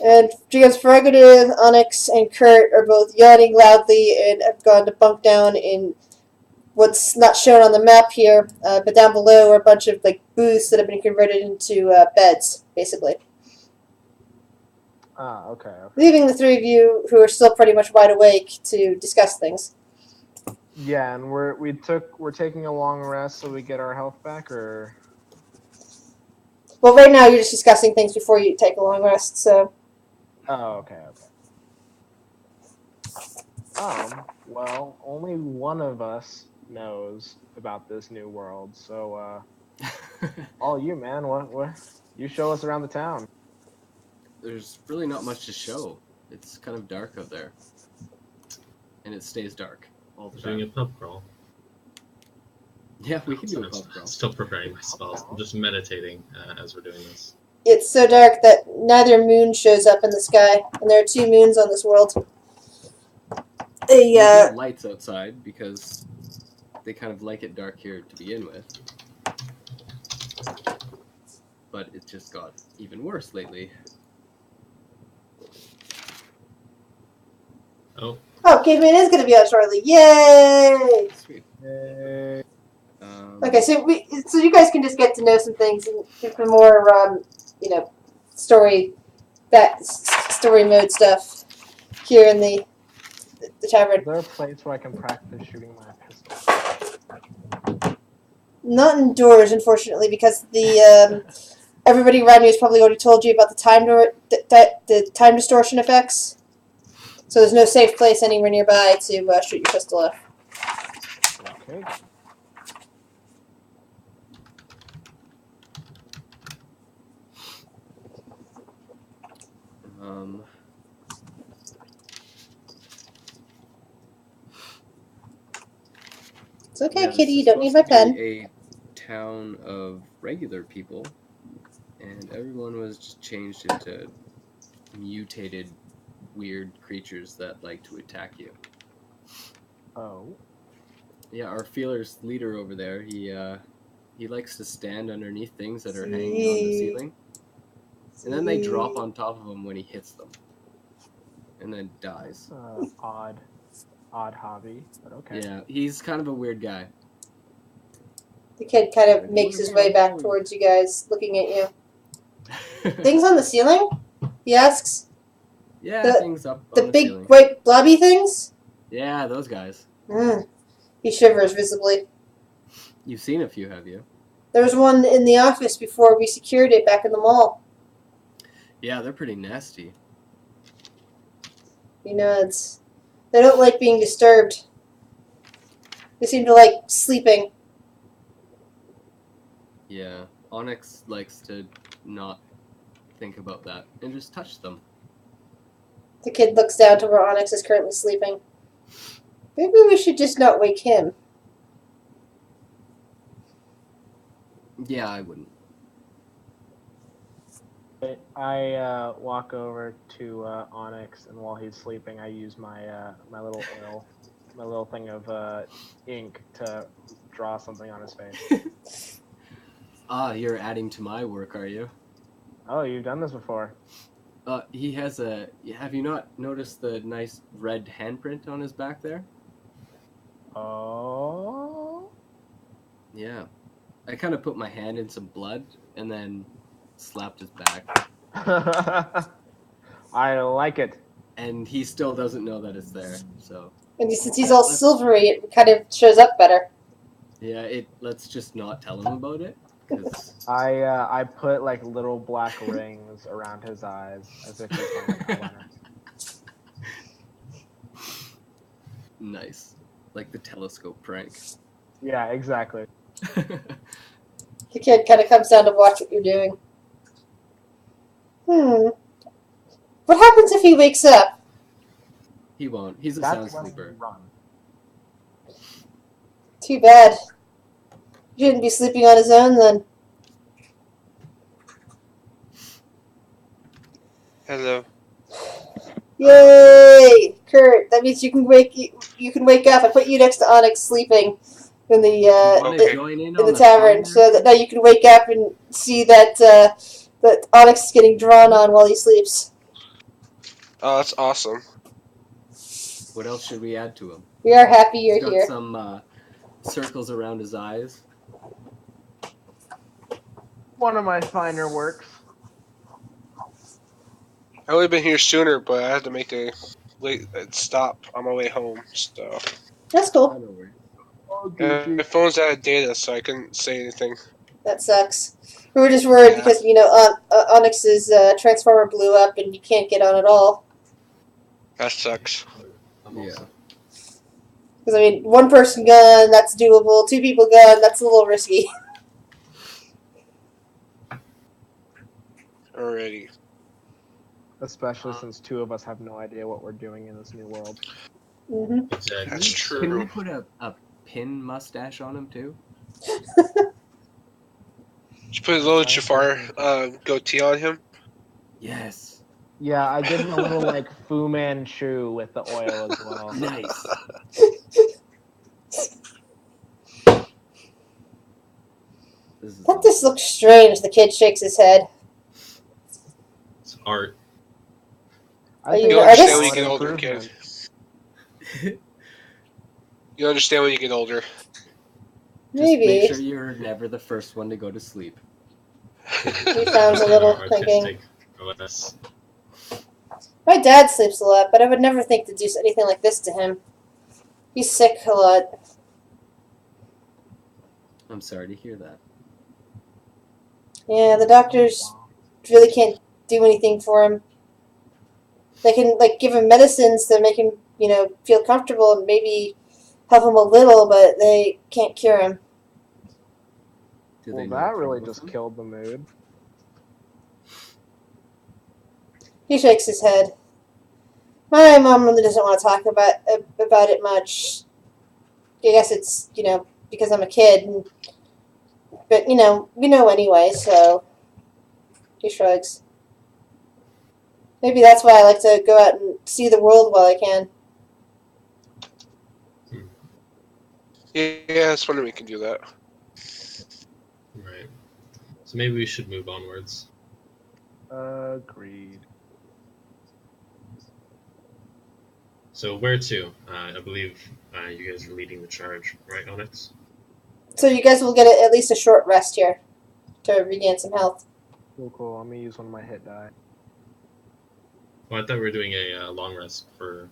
And James Prerogative, Onyx, and Kurt are both yawning loudly and have gone to bunk down in what's not shown on the map here, but down below are a bunch of like booths that have been converted into beds, basically. Okay. Leaving the three of you who are still pretty much wide awake to discuss things. Yeah, and we're taking a long rest so we get our health back, or Well, right now you're just discussing things before you take a long rest, so. okay. Well, only one of us knows about this new world, so all you, man. What? You show us around the town. There's really not much to show. It's kind of dark out there, and it stays dark all the time. Doing a pub crawl. Yeah, we can do a pub crawl. Still preparing my spells. I'm just meditating as we're doing this. It's so dark that neither moon shows up in the sky, and there are two moons on this world. We have lights outside because they kind of like it dark here to begin with. But it just got even worse lately. Oh, Caveman is going to be out shortly. Yay! Sweet. Okay, so you guys can just get to know some things and the more story mode stuff here in the tavern. Is there a place where I can practice shooting my pistol? Not indoors, unfortunately, because the everybody around you has probably already told you about the time distortion effects. So there's no safe place anywhere nearby to shoot your pistol off. Okay. It's okay, Kitty. You don't need my pen. A town of regular people, and everyone was just changed into mutated, weird creatures that like to attack you. Oh. Yeah, our feeler's leader over there. He likes to stand underneath things that are hanging on the ceiling, and then they drop on top of him when he hits them, and then dies. Odd hobby, but okay. Yeah, he's kind of a weird guy. The kid kind of makes his way back towards you guys, looking at you. Things on the ceiling? He asks. Yeah, things up the on the big ceiling. white blobby things? Yeah, those guys. He shivers visibly. You've seen a few, have you? There was one in the office before we secured it back in the mall. Yeah, they're pretty nasty. He nods. They don't like being disturbed. They seem to like sleeping. Yeah, Onyx likes to not think about that and just touch them. The kid looks down to where Onyx is currently sleeping. Maybe we should just not wake him. Yeah, I wouldn't. I walk over to Onyx, and while he's sleeping, I use my my little thing of ink to draw something on his face. You're adding to my work, are you? Oh, you've done this before. He has a... Have you not noticed the nice red handprint on his back there? Oh? Yeah. I kind of put my hand in some blood, and then slapped his back. I like it. And he still doesn't know that it's there, so... And since he's all silvery, it kind of shows up better. Yeah, let's just not tell him about it. Cause... I put like little black rings around his eyes as if he's wearing eyeliner. Nice. Like the telescope prank. Yeah, exactly. The kid kind of comes down to watch what you're doing. What happens if he wakes up? He won't. He's a sound sleeper. Too bad. He shouldn't be sleeping on his own then. Hello. Yay, Kurt! That means you can wake up. I put you next to Onyx sleeping in the tavern, so that now you can wake up and see that that Onyx is getting drawn on while he sleeps. Oh, that's awesome. What else should we add to him? We are happy you're He's got here. some circles around his eyes. One of my finer works. I would have been here sooner, but I had to make a late stop on my way home. So That's I cool. don't worry. my phone's out of data, so I couldn't say anything. That sucks. We were just worried Yeah. because Onyx's transformer blew up and you can't get on at all. That sucks. Yeah. Because I mean, one person gun, that's doable. Two people gun, that's a little risky. Alrighty. Especially since two of us have no idea what we're doing in this new world. hmm Exactly. That's Can we true. put a pin mustache on him too? Did you put a little Jafar goatee on him? Yes. Yeah, I give him a little like Fu Manchu with the oil as well. Nice. This is That just looks strange. The kid shakes his head. It's art. I Are think you You'll an that's understand artist? when you an get older, improvement. kid. You'll understand when you get older. Just make Maybe. sure you're never the first one to go to sleep. He sounds a little thinking. Artistic OS. My dad sleeps a lot, but I would never think to do anything like this to him. He's sick a lot. I'm sorry to hear that. Yeah, the doctors really can't do anything for him. They can like give him medicines to make him, feel comfortable and maybe help him a little, but they can't cure him. Do Well, they know that what's really wrong with just him? killed the mood. He shakes his head. My mom really doesn't want to talk about it much. I guess it's because I'm a kid, but we know anyway. So he shrugs. Maybe that's why I like to go out and see the world while I can. Yeah, that's when we can do that. Right. So maybe we should move onwards. Agreed. So where to? I believe you guys are leading the charge, right, Onyx? So you guys will get at least a short rest here to regain some health. Cool. Let me use one of my hit die. Well, I thought we were doing a long rest for.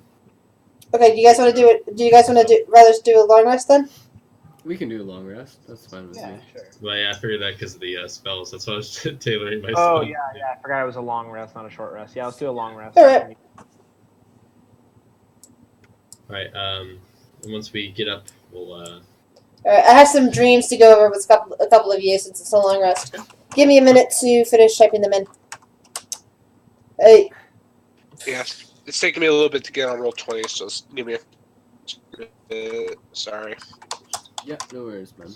Okay, do you guys want to do it? Do you guys want to rather do a long rest then? We can do a long rest. That's fine with me. Sure. Well, yeah, I figured that because of the spells. That's why I was tailoring myself. Oh yeah. I forgot it was a long rest, not a short rest. Yeah, let's do a long rest. All right. All right. And once we get up, we'll. All right, I have some dreams to go over with a couple of you since it's a long rest. Give me a minute to finish typing them in. Hey, Yeah, it's taking me a little bit to get on roll 20, so just give me a sorry. Yeah, no worries, man.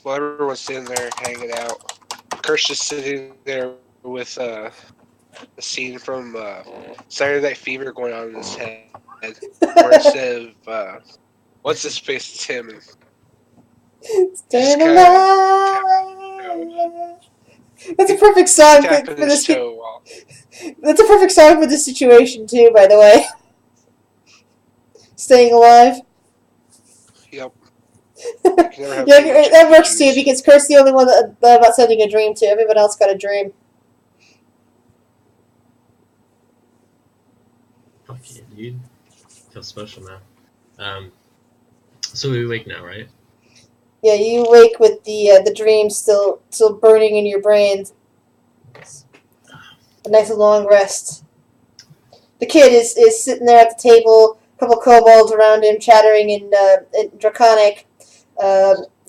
while everyone's sitting there hanging out, Kurt's just sitting there with a scene from Saturday Night Fever going on in his head, where instead of what's his face, it's him. And Staying kinda alive. That's a perfect song for tapping this. his toe while That's a perfect song for this situation too, by the way. Staying alive. yep. Yeah, can never have too much that works too juice. because Kurt's the only one that I'm not sending a dream to. Everyone else got a dream. Fuck yeah, dude. Feel special now. So we wake now, right? Yeah, you wake with the dream still burning in your brain. A nice long rest. The kid is sitting there at the table, a couple kobolds around him chattering in Draconic,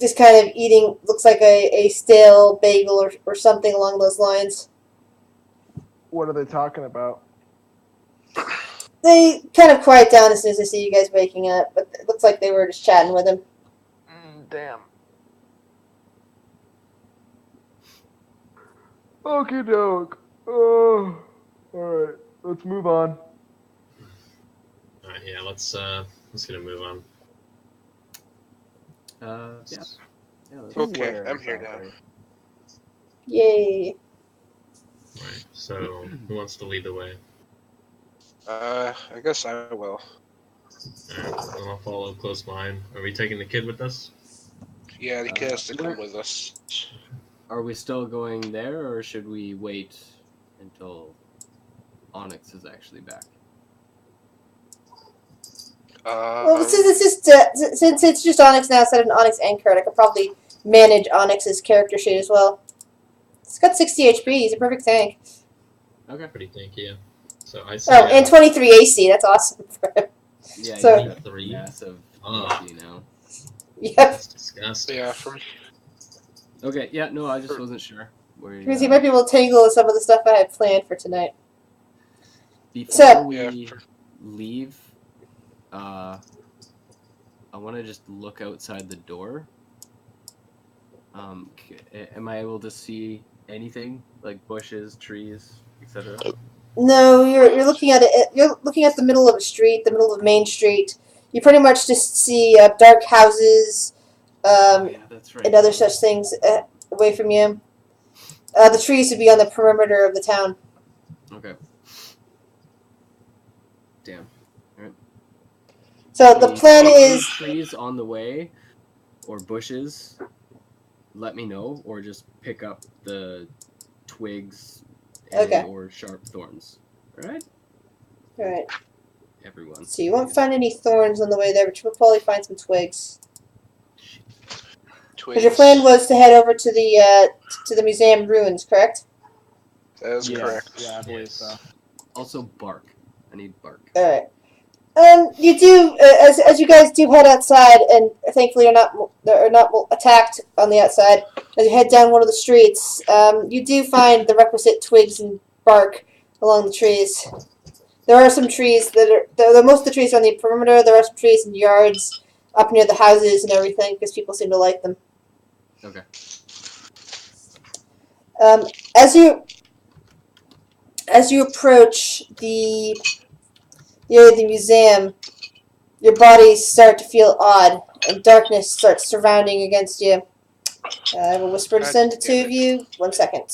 just kind of eating, looks like a stale bagel or something along those lines. What are they talking about? They kind of quiet down as soon as they see you guys waking up, but it looks like they were just chatting with him. Damn. Okie doke. Oh, alright. Let's move on. Alright, yeah, let's get a move on. Yeah. Let's Okay, I'm here now. Yay. Alright, so who wants to lead the way? I guess I will. Alright, then I'll follow close behind. Are we taking the kid with us? Yeah, the kid has to come with us. Are we still going there, or should we wait until Onyx is actually back? Well, since it's just Onyx now instead of an Onyx and Kurt, I could probably manage Onyx's character sheet as well. It's got 60 HP. He's a perfect tank. Okay. Pretty tanky, yeah. So I say. Oh, and 23 AC. That's awesome for him. Yeah, So- you got 3. massive Oh. HP now. Yep. That's disgusting. Yeah, from Okay, yeah, no, I just wasn't sure. Because he might be able to tangle with some of the stuff I had planned for tonight. Before So- we Yeah, leave, I want to just look outside the door. Am I able to see anything like bushes, trees, etc.? No, you're looking at it. You're looking at the middle of a street, the middle of Main Street. You pretty much just see dark houses, Oh, yeah, that's right. and other such things away from you. The trees would be on the perimeter of the town. Okay. Damn. So the plan is, trees on the way, or bushes. Let me know, or just pick up the twigs Okay. or sharp thorns. All right, all right. everyone. So you won't find any thorns on the way there, but you'll probably find some twigs. Because your plan was to head over to the museum ruins, correct? That is correct. Yeah, I believe so. Also, bark. I need bark. All right. You do as you guys do head outside, and thankfully are not attacked on the outside. As you head down one of the streets, you do find the requisite twigs and bark along the trees. There are some trees that are most of the trees are on the perimeter. There are some trees in yards up near the houses and everything because people seem to like them. Okay. As you approach the museum, your bodies start to feel odd, and darkness starts surrounding against you. I will whisper to send the two of you. 1 second.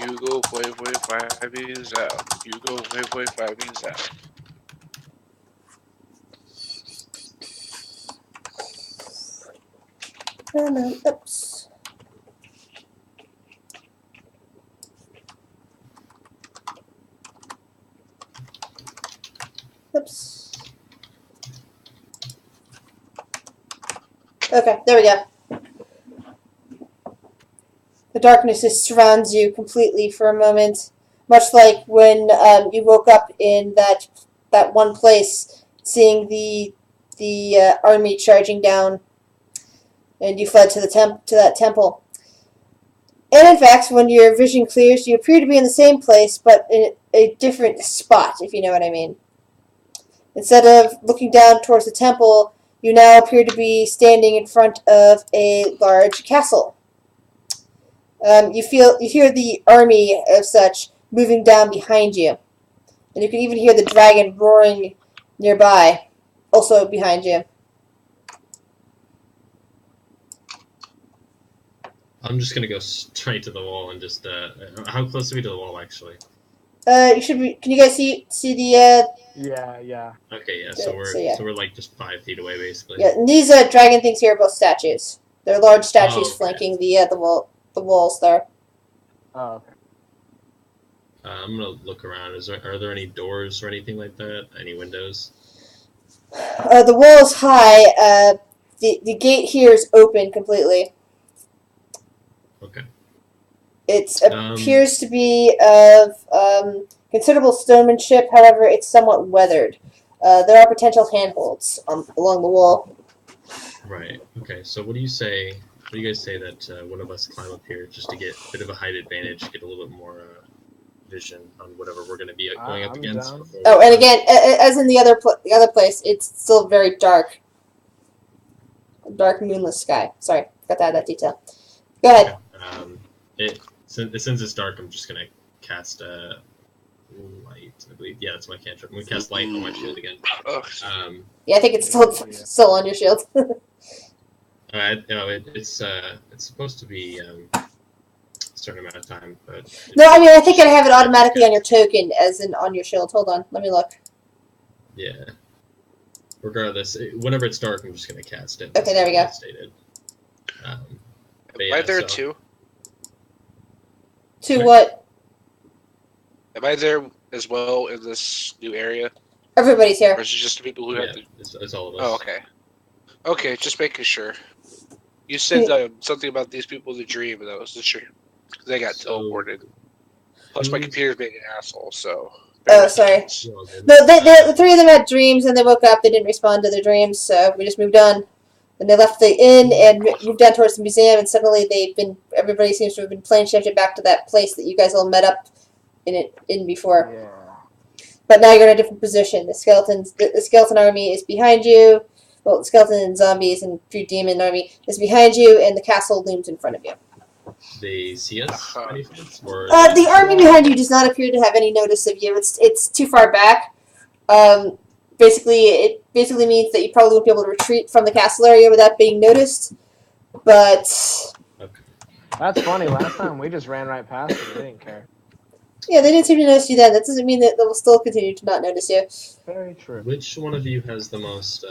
You go 5 years out. You go 5 years out. Oops. Oops. Okay, there we go. The darkness just surrounds you completely for a moment, much like when you woke up in that one place, seeing the army charging down, and you fled to that temple. And in fact, when your vision clears, you appear to be in the same place, but in a different spot, if you know what I mean. Instead of looking down towards the temple, you now appear to be standing in front of a large castle. You hear the army of such moving down behind you, and you can even hear the dragon roaring nearby, also behind you. I'm just gonna go straight to the wall and just. How close are we to the wall, actually? You should be. Can you guys see the? Yeah. Okay, yeah. Yeah, So we're so yeah. so we're like just 5 feet away, basically. Yeah, and these dragon things here are both statues. They're large statues Oh, okay. flanking the walls there. Oh, okay. I'm gonna look around. Are there any doors or anything like that? Any windows? The wall is high. The gate here is open completely. Okay. It appears to be of considerable stonemanship. However, it's somewhat weathered. There are potential handholds along the wall. Right. Okay. So what do you say? What do you guys say that one of us climb up here just to get a bit of a height advantage, get a little bit more vision on whatever we're going to be going up I'm against? down. before Oh, we- and again, as in the other place, it's still very dark. Dark moonless sky. Sorry, forgot to add that detail. Go ahead. Since it's dark, I'm just gonna cast light. I believe. Yeah, that's my cantrip. I'm gonna cast light on my shield again. Ugh. Yeah, I think it's still on your shield. It's supposed to be a certain amount of time, but No, I mean I think I have it automatically on your token, as in on your shield. Hold on, let me look. Yeah. Regardless, whenever it's dark, I'm just gonna cast it. Okay, there we go. As stated. But Am yeah, I there so- too? To Right. what? Am I there as well in this new area? Everybody's Or here. is it just the people who Yeah, have to... it's all of us. Oh, okay. Okay, just making sure. You said something about these people in the dream, and I wasn't sure. They got So- teleported. Plus, my Who's- computer's being an asshole, so... Oh, sorry. You're all good. No, the three of them had dreams, and they woke up. They didn't respond to their dreams, so we just moved on. Then they left the inn and moved down towards the museum, and suddenly everybody seems to have been plane shifted back to that place that you guys all met up in before. Yeah. But now you're in a different position. The skeleton army is behind you. Well, the skeleton and zombies and few demon army is behind you, and the castle looms in front of you. They see us? by any chance, or The army behind you does not appear to have any notice of you. It's too far back. It basically means that you probably won't be able to retreat from the castle area without being noticed. But That's funny. Last time we just ran right past it. They didn't care. yeah, they didn't seem to notice you then. That doesn't mean that they'll still continue to not notice you. Very true. Which one of you has the most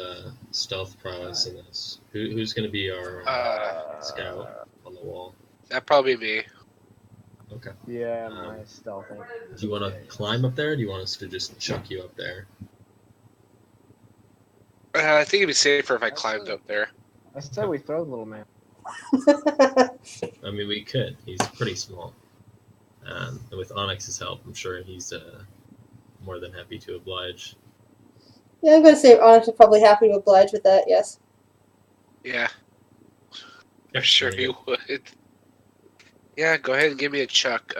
stealth prowess in this? Who's going to be our scout on the wall? That'd probably be me. Okay. Yeah, my stealthing. Do you want to climb up there, or do you want us to just chuck you up there? I think it'd be safer if I climbed up there. I said we throw the little man. I mean, we could. He's pretty small. And with Onyx's help, I'm sure he's more than happy to oblige. Yeah, I'm going to say Onyx is probably happy to oblige with that, yes. Yeah. I'm sure Very you good. would. Yeah, go ahead and give me a chuck,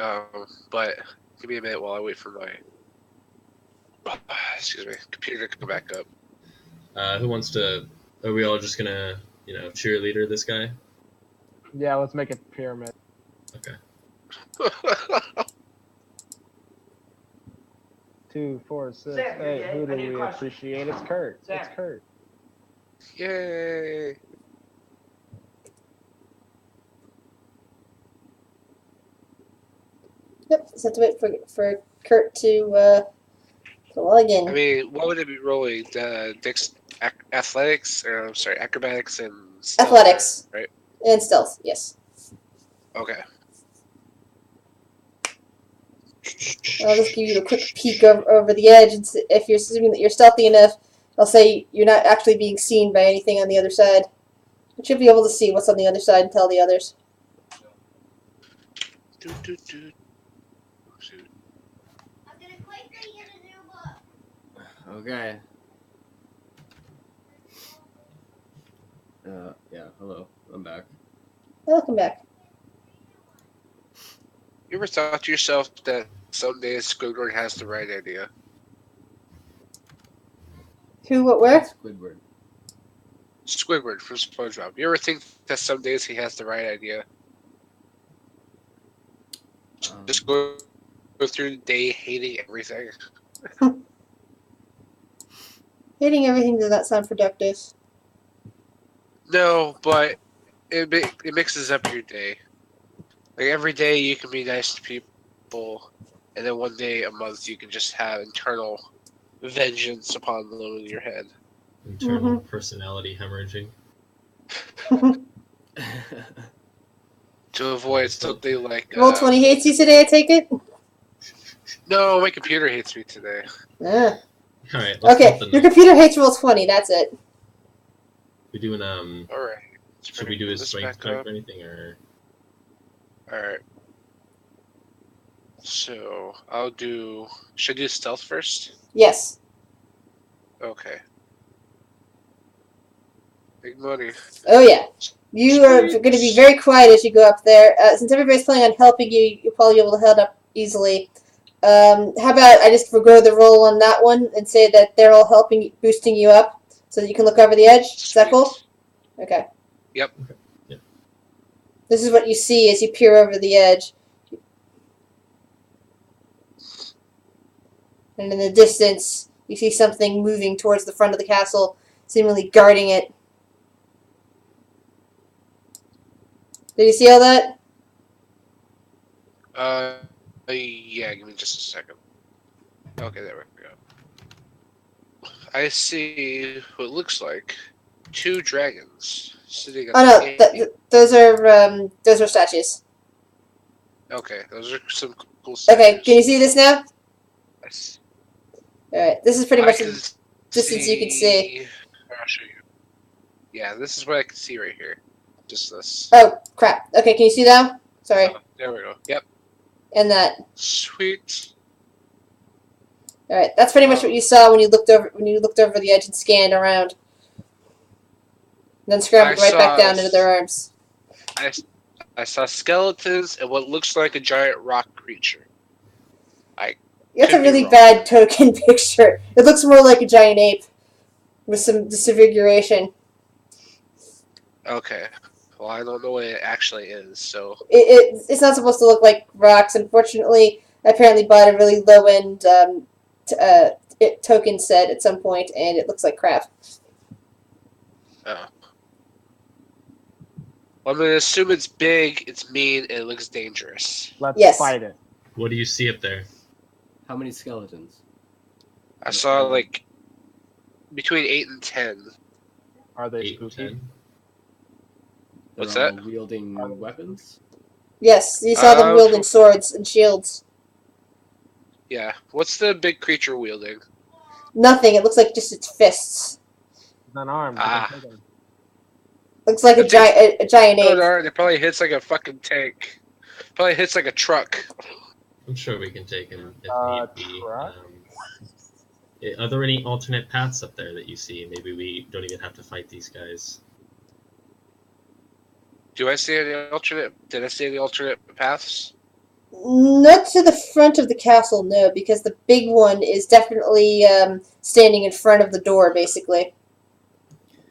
but give me a minute while I wait for my computer to come back up. Who wants to? Are we all just gonna, cheerleader this guy? Yeah, let's make it pyramid. Okay. 2, 4, 6, Sam, 8. Who I do need a we question. appreciate? It's Kurt. It's Sam. Kurt. Yay! Yep, just have to wait for Kurt to log in. I mean, what would it be rolling? Athletics? I'm sorry, acrobatics and stealth, Athletics. right? And stealth, yes. Okay. I'll just give you a quick peek over the edge, and if you're assuming that you're stealthy enough, I'll say you're not actually being seen by anything on the other side. You should be able to see what's on the other side and tell the others. Shoot. Okay. Yeah, hello. I'm back. Welcome back. You ever thought to yourself that someday Squidward has the right idea? Who? What? Where? Squidward. Squidward from SpongeBob. You ever think that some days he has the right idea? Just go through the day hating everything. Hating everything does not sound productive. No, but it mixes up your day. Like every day you can be nice to people, and then one day a month you can just have internal vengeance upon them in your head. Internal personality hemorrhaging. To avoid something like Roll20 hates you today, I take it? no, my computer hates me today. Ah. All right. Let's Okay, let them your know. computer hates Roll20, that's it. We doing All right. Should we do a strength check or anything, or All right. So I'll do. Should I do stealth first? Yes. Okay. Big money. Oh yeah. You are going to be very quiet as you go up there. Since everybody's planning on helping you, you'll probably be able to head up easily. How about I just forgo the roll on that one and say that they're all helping, boosting you up, so that you can look over the edge? Is that cool? Okay. Yep. Yep. This is what you see as you peer over the edge. And in the distance, you see something moving towards the front of the castle, seemingly guarding it. Did you see all that? Yeah. Give me just a second. Okay, there we go. I see what looks like 2 dragons sitting at Oh no, the table. those are statues. Okay, those are some cool Okay, statues. can you see this now? Yes. Alright, this is pretty I much can the distance you can see. I'll show you. Yeah, this is what I can see right here. Just this. Oh, crap. Okay, can you see now? Sorry. Oh, there we go. Yep. And that. Sweet. Alright, that's pretty much what you saw when you looked over the edge and scanned around. And then scrambled right back down into their arms. I saw skeletons and what looks like a giant rock creature. That's a Could be really wrong. bad token picture. It looks more like a giant ape with some disfiguration. Okay. Well, I don't know what it actually is, so It's not supposed to look like rocks. Unfortunately, I apparently bought a really low end token set at some point, and it looks like crap. oh. Well, I'm gonna assume it's big, it's mean, and it looks dangerous. Let's Yes. fight it. what do you see up there? How many skeletons? I saw like between 8 and 10. Are they 8 and spooky? 10. What's They're that? all wielding weapons? Yes, you saw them Uh, wielding swords and shields. Yeah. What's the big creature wielding? Nothing. It looks like just its fists. It's unarmed. Ah. You can take 'em. Looks like a That thing's- giant No, ape. no, it probably hits like a fucking tank. Probably hits like a truck. I'm sure we can take him if need be. Truck? Are there any alternate paths up there that you see? Maybe we don't even have to fight these guys. Do I see any alternate? Did I see any alternate paths? Not to the front of the castle, no, because the big one is definitely standing in front of the door, basically.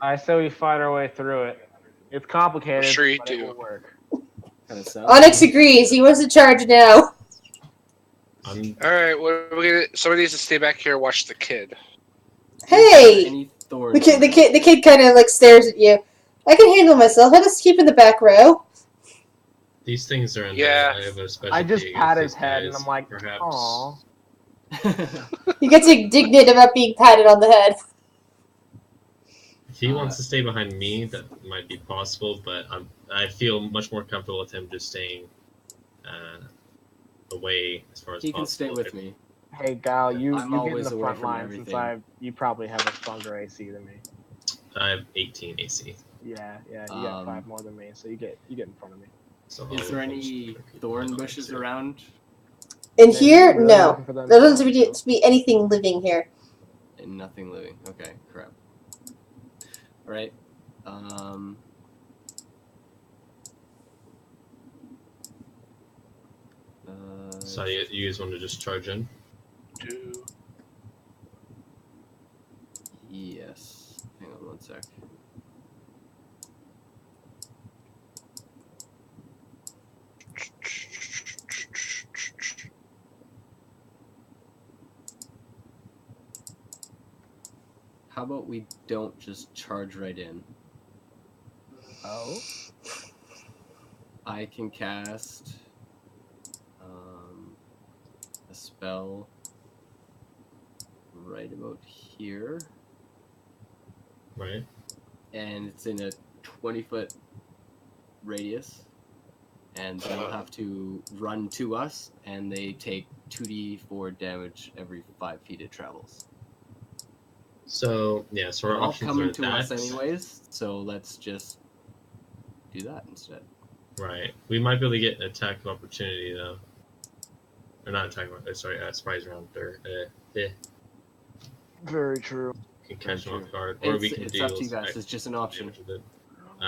I say we fight our way through it. It's complicated, I'm sure you but do. it will work. Kind of sounds. Onyx agrees. He wants to charge now. I'm All right, well, somebody needs to stay back here and watch the kid. Hey, Any thorns? the kid, in the there? kid kind of like stares at you. I can handle myself. I'll just keep in the back row. these things are in Yeah. there. I have a special I just dig pat against his these head and guys, I'm like, perhaps. "Aw." He gets indignant about being patted on the head. If he wants to stay behind me, that might be possible, but I feel much more comfortable with him just staying away as far as He possible. can stay with me. Hey, Gal, you I'm get in always the away front from line since everything. you probably have a stronger AC than me. I have 18 AC. Yeah, you got 5 more than me, so you get in front of me. So Is I'll there any just- thorn bushes around? In Yeah, here, you're really no. looking for them There doesn't seem thorns, to be anything living here. And nothing living. Okay, crap. Alright. So you guys want to just charge in? Do Yeah. how about we don't just charge right in? Oh. I can cast a spell right about here, Right. and it's in a 20-foot radius, and they'll have to run to us, and they take 2d4 damage every 5 feet it travels. So yeah, so our They're all options coming are to that. us anyways, so let's just do that instead. Right. We might be able to get an attack of opportunity though. Or not attack of sorry, surprise round or Very true. can catch them Very off guard. Or we can It's deal up to you guys. It's just an option. damage with it.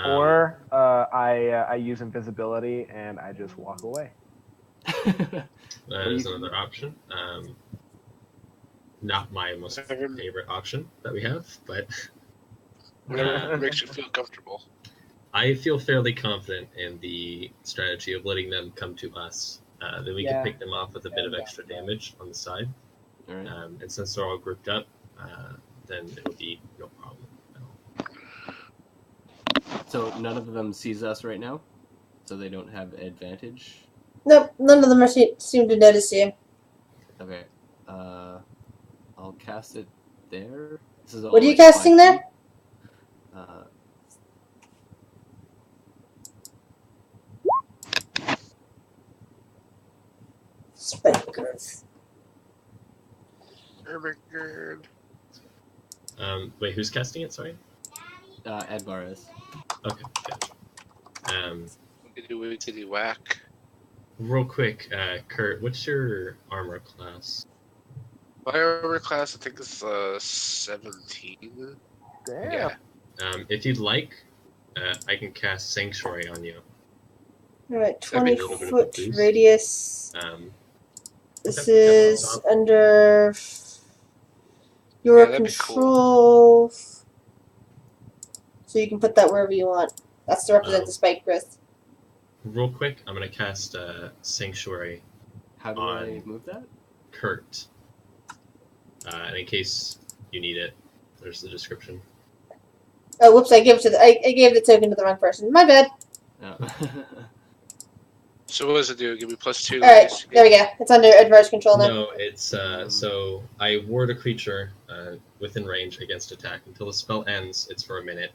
Or I use invisibility and I just walk away. That is another option. Not my most favorite option that we have, but Whatever makes you feel comfortable. I feel fairly confident in the strategy of letting them come to us. Then we Yeah. can pick them off with a bit of extra damage on the side. All right. And since they're all grouped up, then it'll be no problem at all. So none of them sees us right now, so they don't have advantage. Nope, none of them are seem to notice you. Okay. I'll cast it there. This is all What are you like 5 casting there? feet. Spikers. Ermigerd. Wait, who's casting it? Sorry. Edbar is. Okay, gotcha. Wiggity whack. Real quick, Kurt, what's your armor class? My armor class, I think, is 17. Damn. Yeah. If you'd like, I can cast Sanctuary on you. Alright, That'd be a 20 little bit of a foot boost. radius. This Okay, is yeah, under your Yeah, that'd be control. So you can put that wherever you want. That's to represent the spike growth. Real quick, I'm gonna cast Sanctuary How do I On- move that? Kurt. And in case you need it, there's the description. Oh, whoops! I gave the token to the wrong person. My bad. No. So what does it do? Give me +2. All right, there we go. It's under Edvar's control now. No, it's so I ward a creature within range against attack until the spell ends. It's for a minute.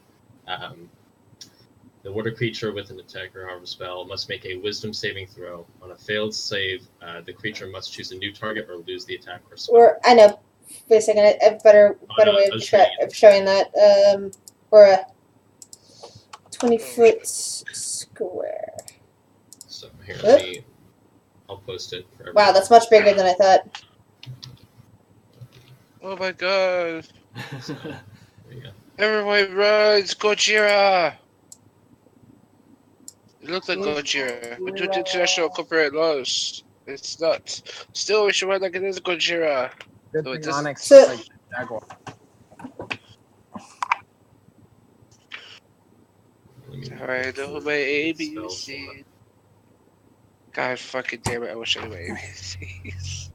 The ward a creature with an attack or harm spell must make a Wisdom saving throw. On a failed save, the creature must choose a new target or lose the attack or spell. Or I know. Wait a second. I have a better no, way I was trying to- of showing that. Or a 20-foot square. So here, What? I'll post it for Wow, everyone. that's much bigger than I thought. Oh my god. There you go. Everyone runs! Gojira! It looks like Gojira. We do the international corporate laws. It's not. Still, we should run like it is Gojira. Good So it thing doesn't- Onyx So- is like Jaguar. Let me- Alright, know my ABC. God fucking damn it, I wish I knew my ABCs.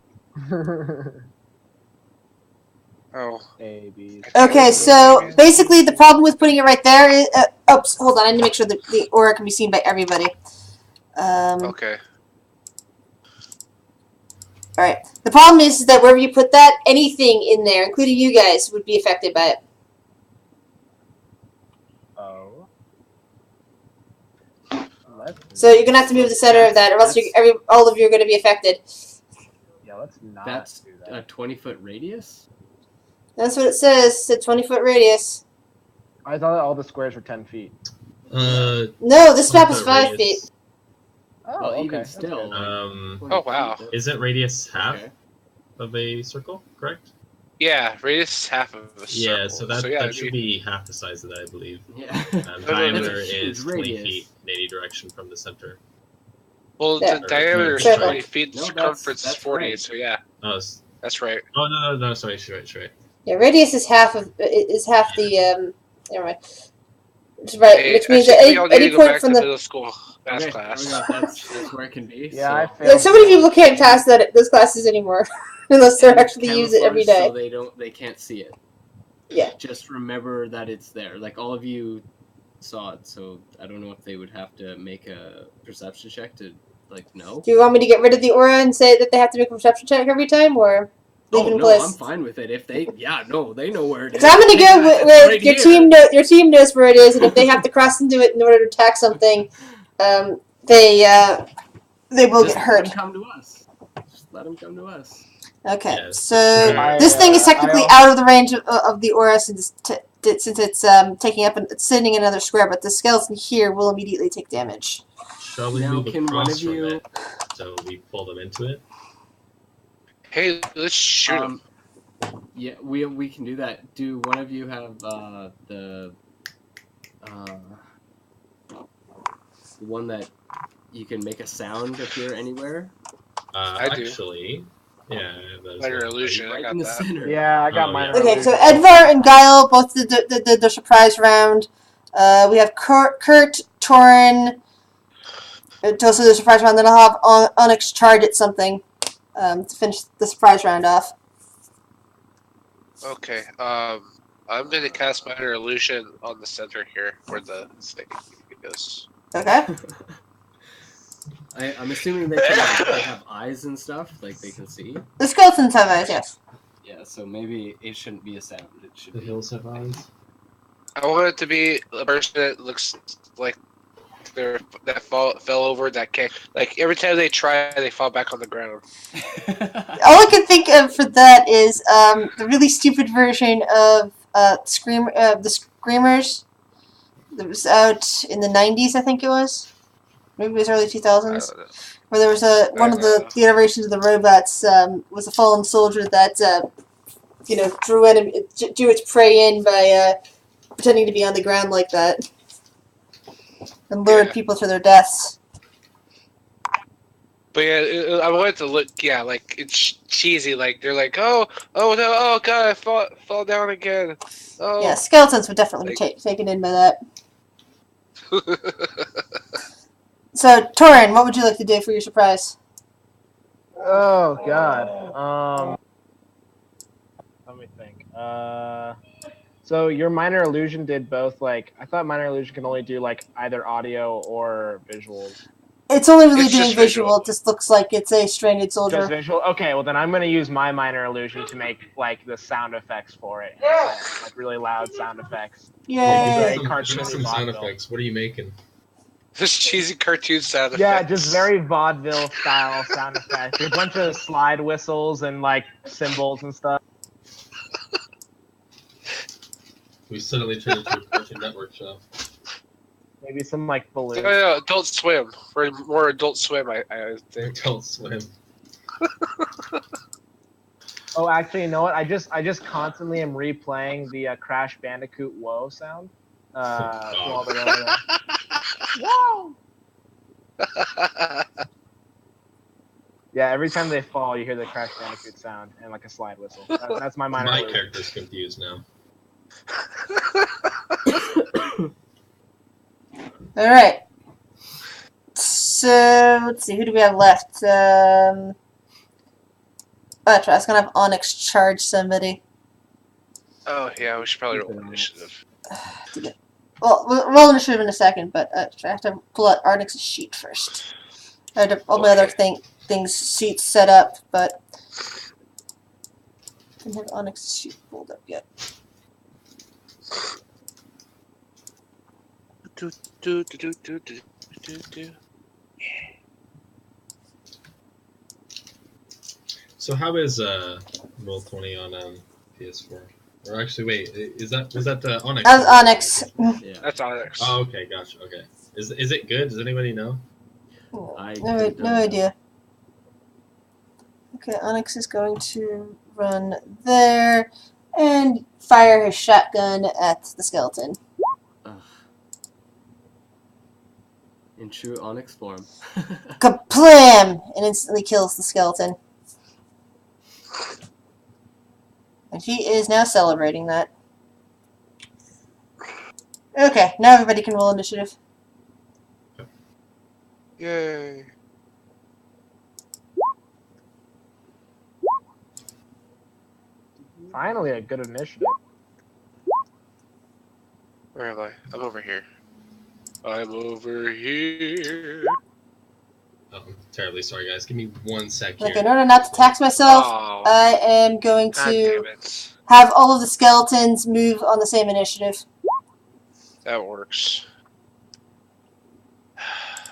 Oh. A, B. Okay, so basically the problem with putting it right there is... oops, hold on. I need to make sure that the aura can be seen by everybody. Okay. Alright. The problem is that wherever you put that, anything in there, including you guys, would be affected by it. Oh. So you're gonna have to move the center of that, or else all of you are gonna be affected. Yeah, let's not That's do a that. 20-foot radius? That's what it says. It's a 20-foot radius. I thought all the squares were 10 feet. No, this map is 5 radius. feet. Oh, Well, okay. even that's still. good. Oh, wow. Isn't radius half Okay. of a circle, correct? Yeah, radius is half of a circle. Yeah, so that yeah, that should be half the size of that, I believe. Yeah. Diameter That's a huge is 20 radius. feet in any direction from the center. Well, Yeah. the diameter is Sure. 20 feet, the No, circumference that's is 40, right. so yeah, Oh, that's right. no, sorry, she's right. Yeah, radius is half the never mind. Which is right, Hey, which I means think that we all need any to go point back from to the middle school math Okay, class. there we go. That's where it can be. Yeah, I so. failed. Yeah, so many people can't pass those classes anymore unless they And actually use it every camouflage, day. So they can't see it. Yeah. Just remember that it's there. Like all of you saw it, so I don't know if they would have to make a perception check to like know. Do you want me to get rid of the aura and say that they have to make a perception check every time, or leave it Oh in no, place? I'm fine with it. If they, they know where it is. Because I'm going to Hey, go guys, with, it's right your here. team. Your team knows where it is, and if they have to cross into it in order to attack something, they will Just get let hurt. them come to us. Just let them come to us. Okay, Yes, so sure. this thing is I technically also- out of the range of the aura since it's taking up and it's sitting in another square, but the skeleton here will immediately take damage. Shall we Now, move can one across of from you- it so we pull them into it? Hey, let's shoot him. Yeah, we can do that. Do one of you have the one that you can make a sound appear anywhere? I do. Actually, yeah, I have that as Minor well. illusion. I Right got in the that. center. Yeah, I got Oh, minor yeah. Okay, so illusion. Edvar and Guile both did the surprise round. We have Kurt, Torin, also the surprise round. Then I'll have Onyx charge at something to finish the surprise round off. Okay. I'm gonna cast minor illusion on the center here, where the thing goes. Okay. I'm assuming they can they have eyes and stuff, like they can see. The skeletons have eyes, yes. Yeah, so maybe it shouldn't be a sound. It should The be. hills have eyes. I want it to be a person that looks like fell over that kick. Like every time they try, they fall back on the ground. All I can think of for that is the really stupid version of the Screamers that was out in the 90s, I think it was. Maybe it was early I 2000s. don't know. Where there was one of the iterations of the robots was a fallen soldier that drew its prey in by pretending to be on the ground like that and lured Yeah. people to their deaths. But yeah, I want it to look like it's cheesy. Like they're like, oh no, oh god, I fall down again. Oh. Yeah, skeletons would definitely be Like- taken in by that. So, Torin, what would you like to do for your surprise? Oh God. Let me think. So your minor illusion did both. Like I thought minor illusion can only do like either audio or visuals. It's only really It's doing just visual. visual. It just looks like it's a stranded soldier. Just visual. Okay, well then I'm gonna use my minor illusion to make like the sound effects for it, like really loud sound effects. Yay! Very Give cartoony us some sound vaudeville. effects. What are you making? This cheesy cartoon sound effects. Yeah, just very vaudeville style sound effects. A bunch of slide whistles and like cymbals and stuff. We suddenly turned into a Cartoon Network show. Maybe some like balloons. Adult Swim. For more Adult Swim, I think. Adult Swim. Oh, actually, you know what? I just constantly am replaying the Crash Bandicoot "Whoa" sound. While they're over there. Whoa! Yeah, every time they fall, you hear the Crash Bandicoot sound and like a slide whistle. That's my minor My illusion. character's confused now. All right. So let's see. Who do we have left? Oh, that's right. I was gonna have Onyx charge somebody. Oh yeah, we should probably roll initiative. Well, we'll roll initiative in a second, but I have to pull out Onyx's sheet first. I had all my other things sheets set up, but I didn't have Onyx's sheet pulled up yet. So how is Roll20 on PS4? Or actually, wait, was that Onyx? That was Onyx. Yeah. That's Onyx. Oh, okay, gotcha. Okay, is it good? Does anybody know? No idea. Okay, Onyx is going to run there and fire his shotgun at the skeleton. Ugh. In true Onyx form. Kaplam! And instantly kills the skeleton. And he is now celebrating that. Okay, now everybody can roll initiative. Yay. Finally, a good initiative. Where am I? I'm over here. I'm over here. Oh, I'm terribly sorry, guys. Give me 1 sec Like, here. in order not to tax myself, Oh, I am going God to damn it. have all of the skeletons move on the same initiative. That works.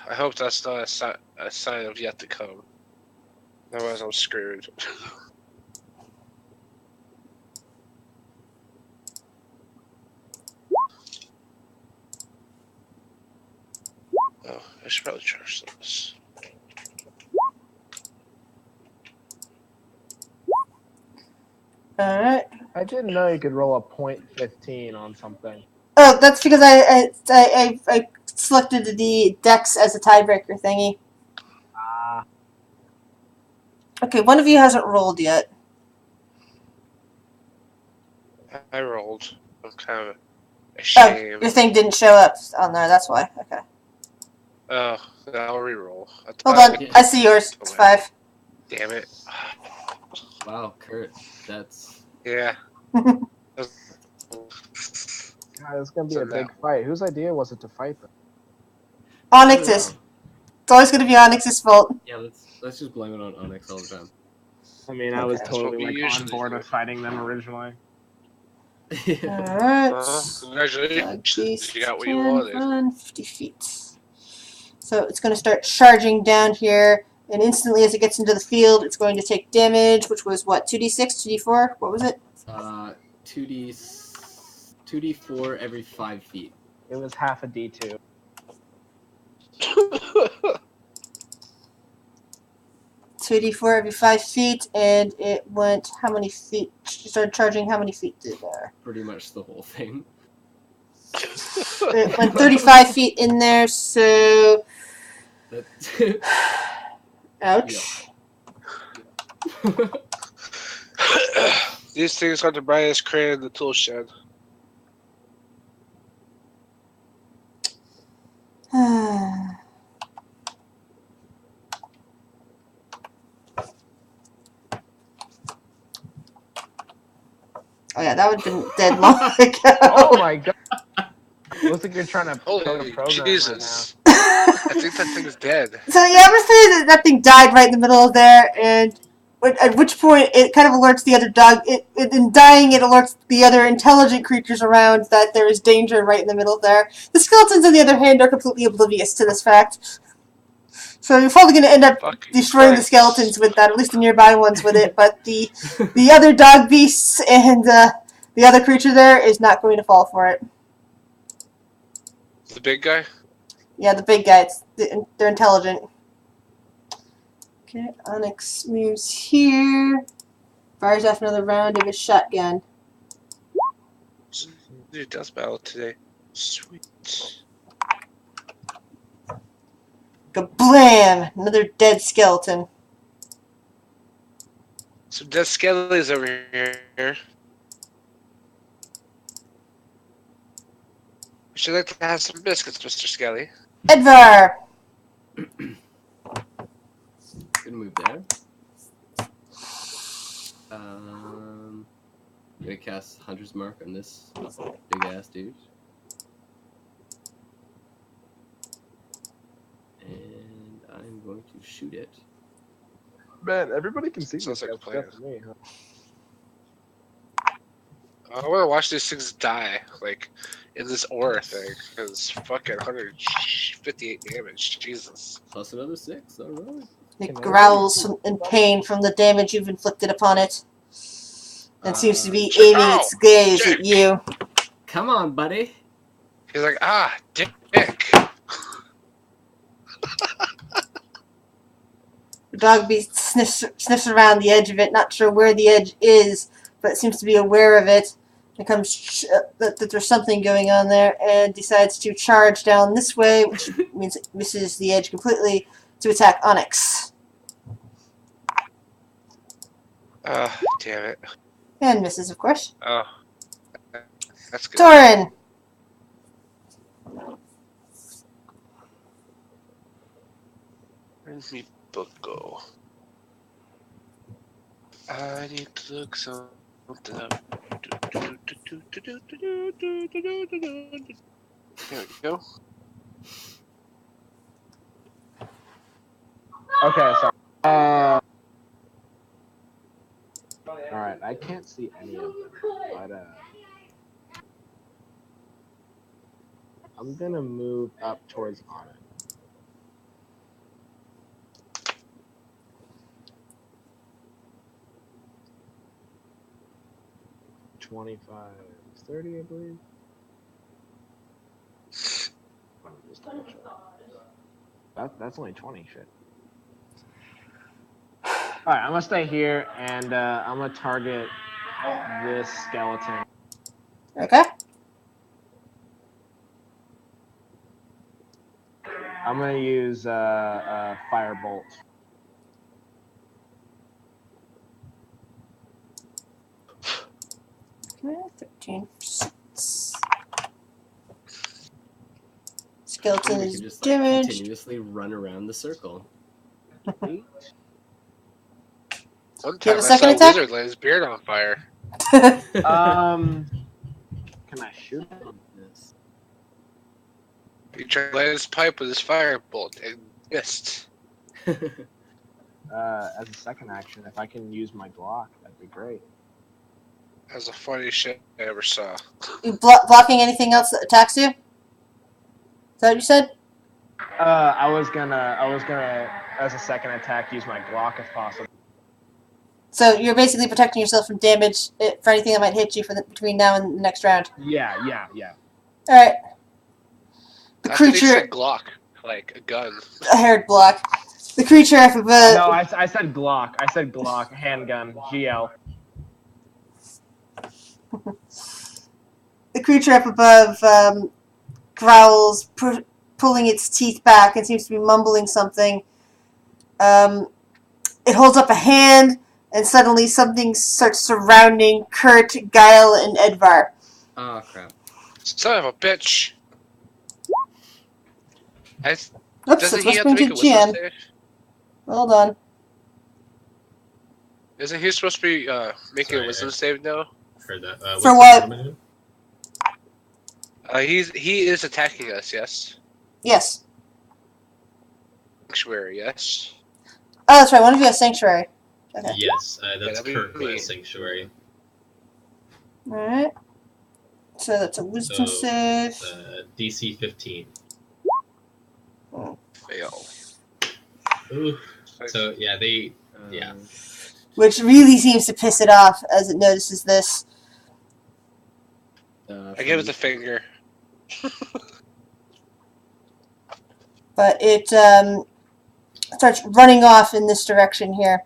I hope that's not a sign of yet to come. Otherwise, I'm screwed. Oh, I should probably charge this. Alright. I didn't know you could roll a .15 on something. Oh, that's because I selected the dex as a tiebreaker thingy. Ah, Okay, one of you hasn't rolled yet. I rolled. I'm kind of Oh, ashamed. your thing didn't show up on there, that's why. Okay. Oh, I'll re-roll. Hold on, I see yours. It's 5. Damn it. Wow, Kurt, that's Yeah. God, it's gonna be So a big now- fight. Whose idea was it to fight them? Onyx's. It's always going to be Onyx's fault. Yeah, let's just blame it on Onyx all the time. I mean, I was Okay. That's what totally we on usually board do. of fighting them originally. Alright. Congratulations. You got what you 10, wanted. run 50 feet. So it's going to start charging down here, and instantly as it gets into the field, it's going to take damage, which was what, 2d6, 2d4? What was it? 2d4 every 5 feet. It was half a D2. 2d4 every 5 feet, and it went how many feet? Started charging how many feet through there? Pretty much the whole thing. It went 35 feet in there, so. That, Ouch. These things are the brightest crane in the tool shed. Oh yeah, that would have been dead long ago. Oh my god! Looks like you're trying to code a Holy program Jesus. I think that thing's dead. So you ever say that thing died right in the middle of there, and at which point it kind of alerts the other dog. In dying, it alerts the other intelligent creatures around that there is danger right in the middle of there. The skeletons, on the other hand, are completely oblivious to this fact. So you're probably going to end up Fucking destroying the Christ. skeletons with that, at least the nearby ones with it. But the other dog beasts and the other creature there is not going to fall for it. The big guy? Yeah, the big guys. They're intelligent. Okay, Onyx moves here. Fires off another round of his shotgun. Dude, death battle today. Sweet. Kablam! Another dead skeleton. Some dead skellies over here. Would you like to have some biscuits, Mr. Skelly? Edvar! Good move there. Gonna cast Hunter's Mark on this big ass dude. And I'm going to shoot it. Man, everybody can see Sounds this like a plan. except for me, huh? I want to watch these things die, like, in this aura thing, because fucking 158 damage, Jesus. Plus another 6, alright. It Can growls everybody in pain from the damage you've inflicted upon it. And seems to be check aiming out! its gaze Check. at you. Come on, buddy. He's like, dick. The dog beast sniffs around the edge of it, not sure where the edge is, but seems to be aware of it. It comes that there's something going on there, and decides to charge down this way, which means it misses the edge completely, to attack Onyx. Damn it. And misses, of course. Oh. That's good. Torin! Where's my book go? I need to look something up. There we go. Okay, so. Alright, I can't see any of them, but I'm gonna move up towards Onyx. $25, $30, I believe. Just double check. That's only 20 shit. Alright, I'm gonna stay here and I'm gonna target this skeleton. Okay. I'm gonna use Firebolt. Okay, 13%. Skeleton We is can just like damaged. continuously run around the circle. 8. One Do you time have a I second saw a attack? wizard light his beard on fire. Can I shoot him? Yes. He tried to light his pipe with his firebolt and missed. As a second action, if I can use my Glock, that'd be great. That was the funniest shit I ever saw. You blocking anything else that attacks you? Is that what you said? I was gonna, as a second attack, use my Glock if possible. So you're basically protecting yourself from damage for anything that might hit you between now and the next round. Yeah. All right. The I thought he creature, said Glock, like a gun. I heard block. The creature up above. No, I said Glock. I said Glock, handgun, GL. The creature up above growls, pulling its teeth back, and seems to be mumbling something. It holds up a hand, and suddenly something starts surrounding Kurt, Guile, and Edvar. Oh crap. Son of a bitch. Oops, Doesn't it's he have to whispering make to a wisdom GM. save? Hold on. Isn't he supposed to be making Sorry, a wisdom save now? Heard that. For what's what? the limit? He is attacking us, yes. Yes. Sanctuary, yes. Oh, that's right. One of you has Sanctuary. Okay. Yes, that's that'd be Kurt me. with Sanctuary. Alright. So that's a wisdom So, save. DC 15. Fail. Ooh. So yeah, they. Um, Yeah. Which really seems to piss it off as it notices this. I give it the finger. But it starts running off in this direction here.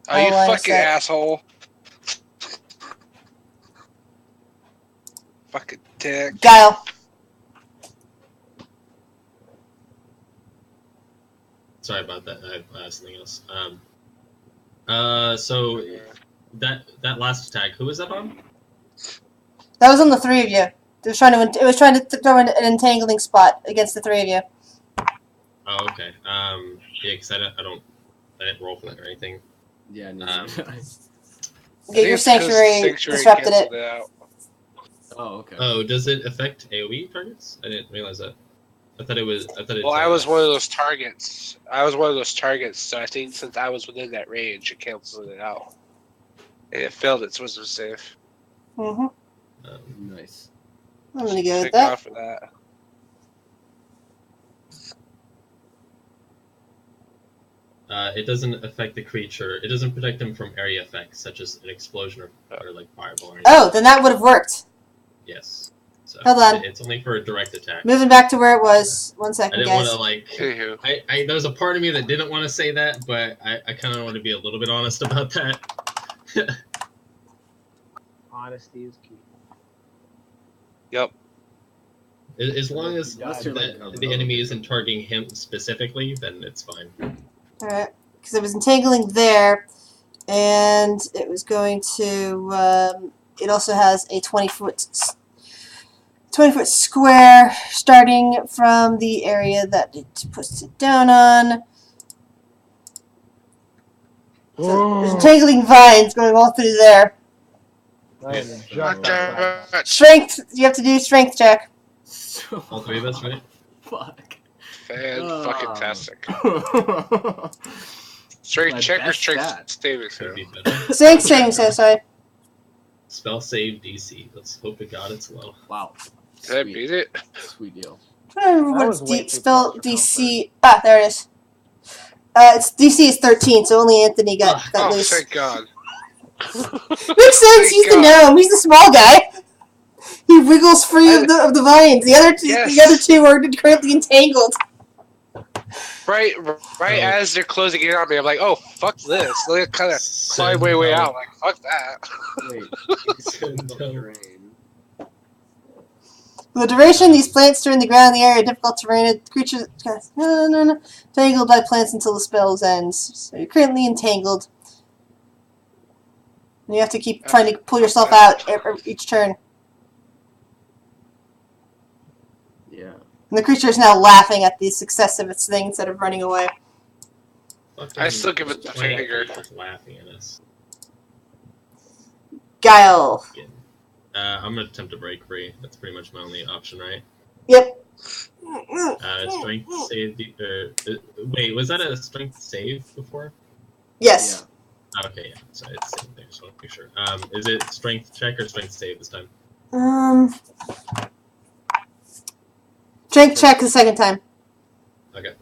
Oh, you line of fucking sight. asshole. Fucking dick. Guile. Sorry about that. I have something else. So that last attack, who was that on? That was on the three of you. It was trying to throw an entangling spot against the three of you. Oh, okay. Yeah, because I didn't roll for that or anything. Yeah. No, Um, Yeah, your Sanctuary disrupted it. canceled out. oh, okay. Oh, does it affect AOE targets? I didn't realize that. I thought it. Well, I was one of those targets. So I think since I was within that range, it canceled it out. And it failed its wisdom save. Mm-hmm. Nice. I'm gonna go with Thank that. God for that. It doesn't affect the creature. It doesn't protect them from area effects such as an explosion or like fireball. Or anything. Oh, then that would have worked. Yes. So Hold on. It's only for a direct attack. Moving back to where it was. 1 I second, didn't guys. want to like. Anywho. There was a part of me that didn't want to say that, but I kind of want to be a little bit honest about that. Honesty is key. Yep. As long as Unless you're like the enemy isn't targeting him specifically, then it's fine. Alright. Because it was entangling there. And it was going to... it also has a 20-foot square starting from the area that it puts it down on. So there's entangling vines going all through there. I am Yeah. just Watch outside. out. Strength. You have to do strength check. So All three of us, right? fuck. Fan-fucking-tastic. Oh. Strength My check or best strength stat. saving Could throw? be better. Strength saving throw. Sorry. Spell save DC. Let's hope to God it's low. Wow. Did I Sweet. beat it? Sweet deal. I don't remember That what was way its too spell close for DC. Ah, there it is. Its DC is 13, so only Anthony got Oh, loose. thank God. Makes sense. Thank He's the God. gnome. He's the small guy. He wiggles free of the vines. The other Yes. two are currently entangled. Right So- as they're closing in on me, I'm like, oh, fuck this. Let me kind of climb my way out. Like, fuck that. Wait. Send Difficult help. terrain. For the duration, these plants are in the ground in the area, difficult terrain. Creatures entangled by plants until the spell ends. So you're currently entangled. And you have to keep trying to pull yourself out each turn. Yeah. And the creature is now laughing at the success of its thing instead of running away. I still give it the Plant finger. creatures laughing at us. Guile. Again. I'm gonna attempt to break free. That's pretty much my only option, right? Yep. Strength save. Wait, was that a strength save before? Yes. Okay, yeah. So it's the same thing. Just want to make sure. Is it strength check or strength save this time? Strength check the second time. Okay.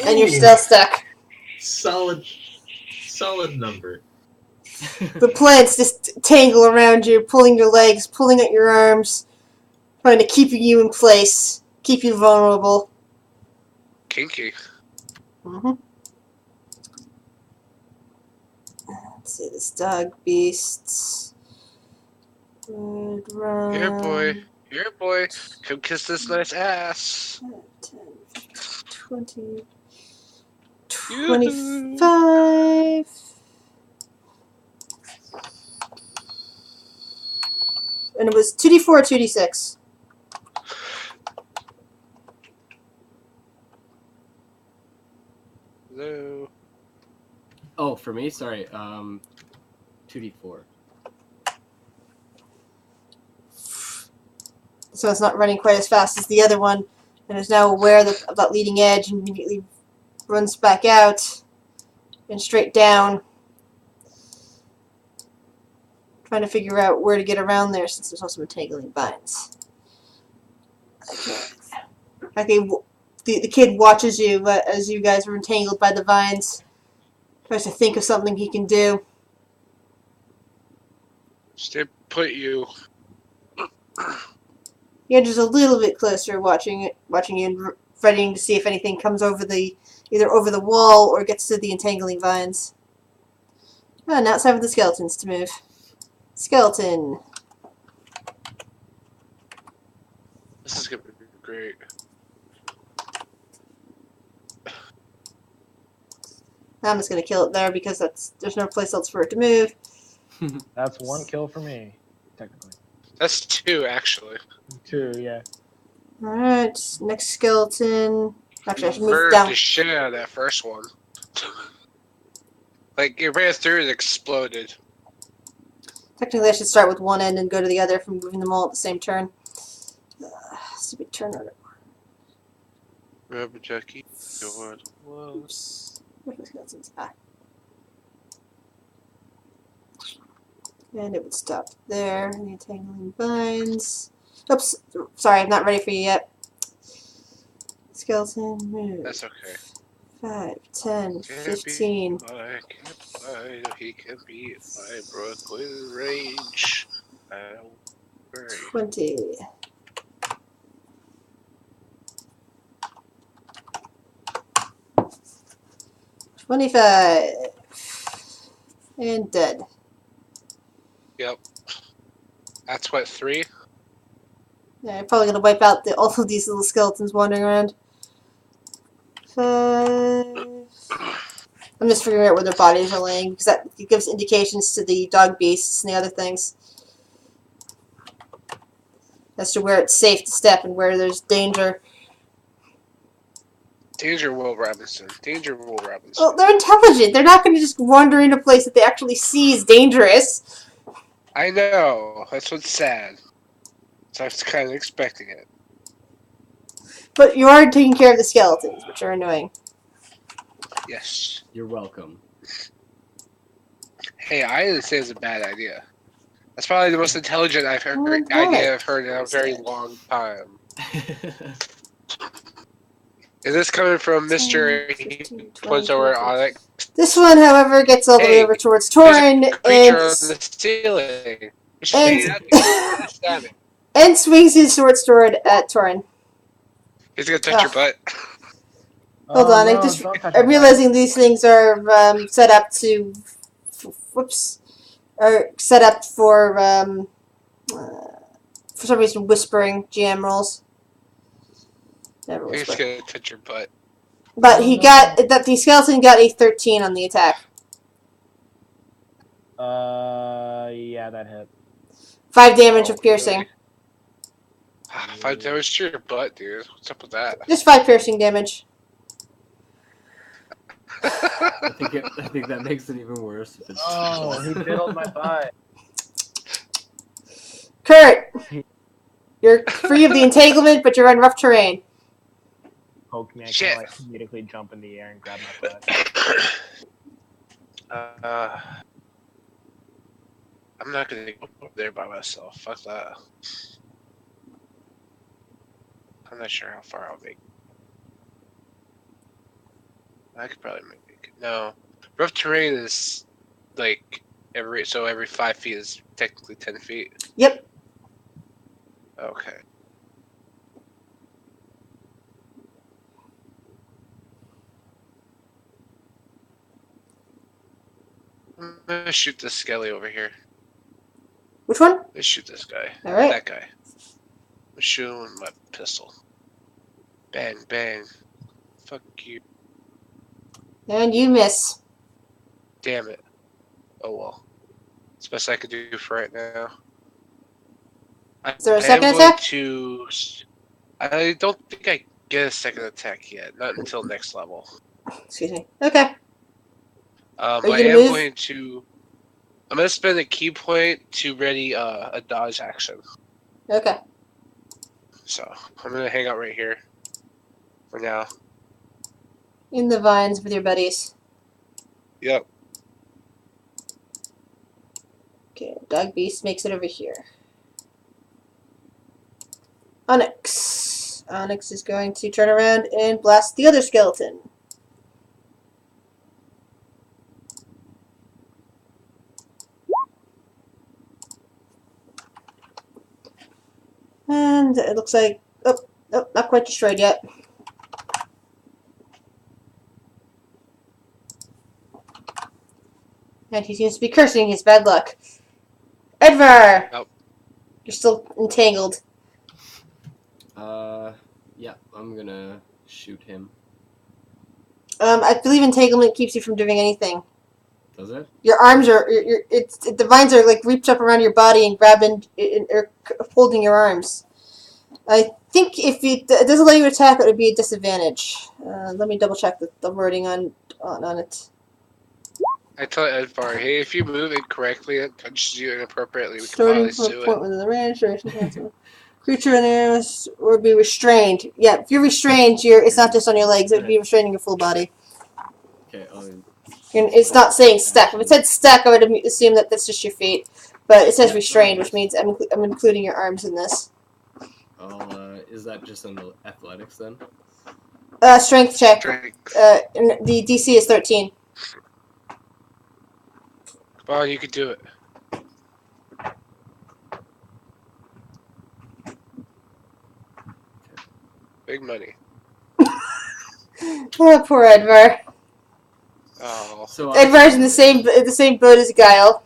And you're still stuck. Solid number. The plants just tangle around you, pulling your legs, pulling at your arms, trying to keep you in place, keep you vulnerable. Kinky. Mm-hmm. Let's see, this dog beast. Would run. Here, boy. Here, boy. Come kiss this nice ass. 10, 20, Yoo-hoo. 25. And it was 2d4 or 2d6. Hello. Oh, for me, sorry. 2d4. So it's not running quite as fast as the other one, and is now aware of that leading edge and immediately runs back out and straight down, trying to figure out where to get around there since there's also entangling vines. Okay, the kid watches you as you guys are entangled by the vines, tries to think of something he can do. Stay put, you. He edges a little bit closer, watching you and readying to see if anything comes over either over the wall or gets to the entangling vines. Oh, now it's time for the skeletons to move. Skeleton. This is gonna be great. I'm just gonna kill it there because there's no place else for it to move. That's one kill for me, technically. That's 2, actually. 2, yeah. Alright, next skeleton. Actually, I should move Murdered down. the shit out of that first one. Like, it ran through and exploded. Technically, I should start with one end and go to the other from moving them all at the same turn. Stupid turn order. Remember, Jackie? God. Oops. Where's my skeletons? Ah. And it would stop there. The entangling vines. Oops. Sorry, I'm not ready for you yet. Skeleton, move. That's okay. 5, 10, Can't 15. Be, I can't fight, he can beat my Brooklyn rage. I'll worry. 20. $25. And dead. Yep. That's what, 3? Yeah, I'm probably gonna wipe out all of these little skeletons wandering around. 5. I'm just figuring out where their bodies are laying because that gives indications to the dog beasts and the other things as to where it's safe to step and where there's danger. Danger Will Robinson. Danger Will Robinson. Well, they're intelligent. They're not going to just wander into a place that they actually see is dangerous. I know. That's what's sad. So I was kind of expecting it. But you are taking care of the skeletons, which are annoying. Yes. You're welcome. Hey, I didn't say it was a bad idea. That's probably the most intelligent Oh, idea I've heard in a very long time. Is this coming from 10, Mr. 15, 20, Points over 25. Onyx? This one, however, gets all the way Hey, over towards There's Torin a creature on the ceiling. and swings his short sword at Torin. He's gonna touch your butt. Hold Oh, on, no, I'm don't touch realizing these things are set up to, are set up for some reason whispering GM rolls. Never He's whisper. gonna touch your butt. But Oh, he no. got that the skeleton got a 13 on the attack. Yeah, that hit. 5 damage Oh, of piercing. really? 5 damage to your butt, dude. What's up with that? Just 5 piercing damage. I think that makes it even worse. If it's Oh, he diddled my butt. Kurt, you're free of the entanglement, but you're on rough terrain. Poke me, I Shit. can like comedically jump in the air and grab my butt. I'm not gonna go up there by myself. Fuck that. I'm not sure how far I'll make. I could probably make it. No, rough terrain is like every 5 feet is technically 10 feet. Yep. Okay. I'm gonna shoot this skelly over here. Which one? Let's shoot this guy. Alright. That guy. I'm shooting with my pistol. Bang, bang. Fuck you. And you miss. Damn it. Oh well. It's the best I could do for right now. Is there a I am second going attack? I don't think I get a second attack yet. Not until next level. Excuse me. Okay. But you I gonna am move? going to. I'm gonna spend a key point to ready a dodge action. Okay. So I'm gonna hang out right here for now. In the vines with your buddies. Yep. Okay, Dog Beast makes it over here. Onyx. Onyx is going to turn around and blast the other skeleton. And it looks like, oh, not quite destroyed yet. And he seems to be cursing his bad luck. Edvar! Nope. You're still entangled. Yeah, I'm gonna shoot him. I believe entanglement keeps you from doing anything. Does it? Your arms are, the vines are like reached up around your body and grabbing, or holding your arms. I think if it doesn't let you attack, it would be a disadvantage. Let me double check the wording on it. I tell Edvar, hey, if you move incorrectly and it touches you inappropriately, we can Starting probably from a sue point it. within the range, creature in there or be restrained. Yeah, if you're restrained, it's not just on your legs; it would be restraining your full body. Okay, It's not saying stuck. If it said stuck, I would assume that that's just your feet. But it says restrained, which means I'm including your arms in this. is that just on the athletics then? Strength check. Strength. And the DC is 13. Come on, you can do it. Big money. Oh, poor Edvar. Oh. So Edvar's in the same boat as Guile.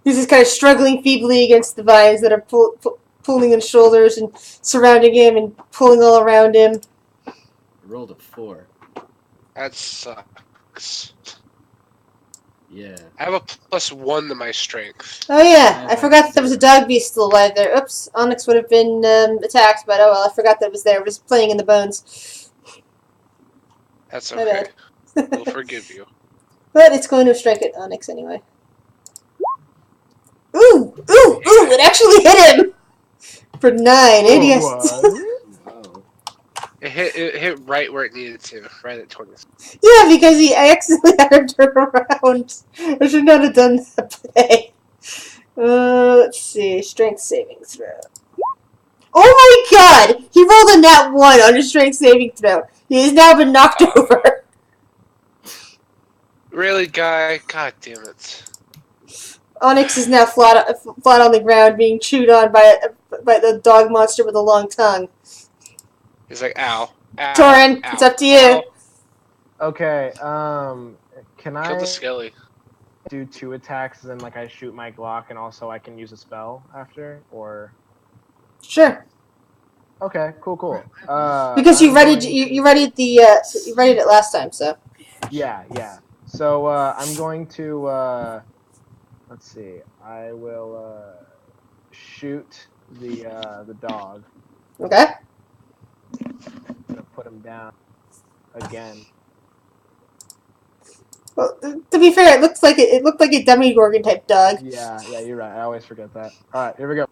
He's just kind of struggling feebly against the vines that are pulling his shoulders and surrounding him and pulling all around him. I rolled a 4. That sucks. Yeah. I have a +1 to my strength. Oh yeah, I forgot that there was a dog beast still alive there. Oops, Onyx would have been attacked, but oh well, I forgot that it was there. It was playing in the bones. That's My okay. bad. We'll forgive you. But it's going to strike at Onyx anyway. Ooh! Ooh! Ooh! It actually hit him! For 9. Idiots. Wow. It hit right where it needed to, right at 20. Yeah, because I accidentally had him turn around. I should not have done that play. Let's see. Strength saving throw. Oh my god! He rolled a nat 1 on his strength saving throw. He has now been knocked over. Really, guy? God damn it. Onyx is now flat on the ground, being chewed on by the dog monster with a long tongue. He's like, ow. Ow. Torin, Ow, it's up to you. ow. Okay. Can Kill the I skelly. do 2 attacks and then like I shoot my Glock and also I can use a spell after? Or Sure. okay, cool. Because you I'm readied going you to- readied you readied it last time, so. Yeah. So I'm going to let's see. I will shoot the dog. Okay. I'm gonna put him down again. Well, to be fair, it looked like a Demogorgon type dog. Yeah, you're right. I always forget that. All right, here we go.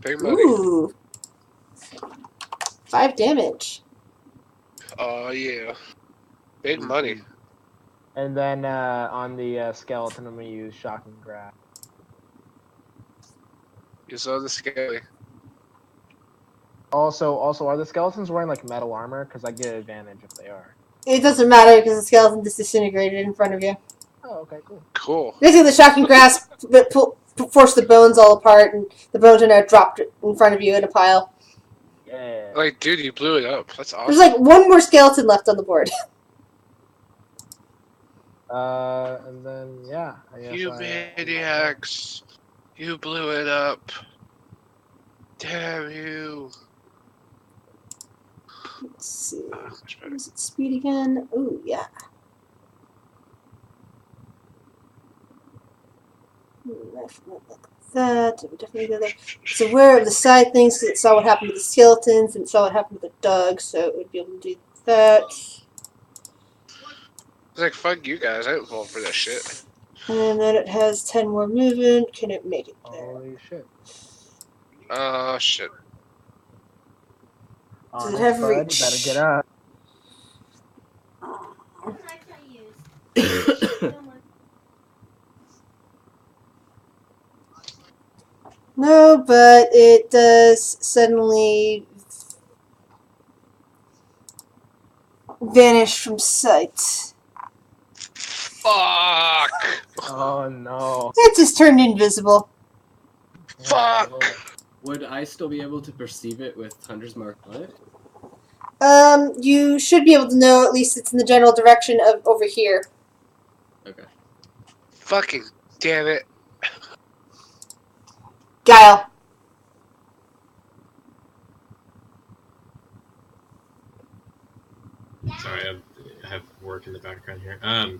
Big money. Ooh. 5 damage. Oh, yeah. Big money. And then on the skeleton, I'm gonna use shocking grasp. You saw the skelly. Also, are the skeletons wearing like metal armor? Because I get advantage if they are. It doesn't matter because the skeleton just disintegrated in front of you. Oh, okay, cool. Cool. Basically, the shocking grasp forced the bones all apart, and the bones are now dropped in front of you in a pile. Yeah. Like, dude, you blew it up. That's awesome. There's like one more skeleton left on the board. And then yeah. I guess You maniacs. You blew it up. Damn you. Let's see. Much better. Is it speed again? Ooh, yeah. Like that. It would definitely go there. It's aware of the side things because it saw what happened with the skeletons and it saw what happened with the dog, so it would be able to do that. It's like, fuck you guys. I didn't fall for that shit. And then it has 10 more movement. Can it make it there? Holy shit. Oh, shit. Does it Honest, have bud, reach? Better get up. No, but it does suddenly vanish from sight. Fuck! Oh no. It just turned invisible. Fuck! Would I still be able to perceive it with Hunter's Mark on it? You should be able to know at least it's in the general direction of over here. Okay. Fucking damn it. Guile. Sorry, I have work in the background here. All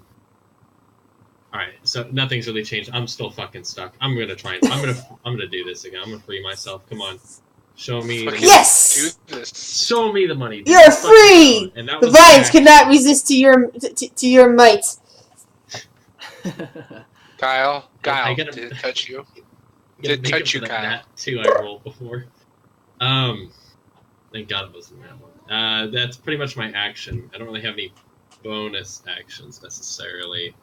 right, so nothing's really changed. I'm still fucking stuck. I'm gonna do this again. I'm gonna free myself. Come on, show me. Fucking Yes! do this. Show me the money. dude. You're Fucking free! hell. And that The was vines back- cannot resist to your might. Kyle, I did gotta- it touch you? Gotta Did make touch up for you, that Kyle. nat 2 I rolled before. Thank God it wasn't that one. That's pretty much my action. I don't really have any bonus actions necessarily.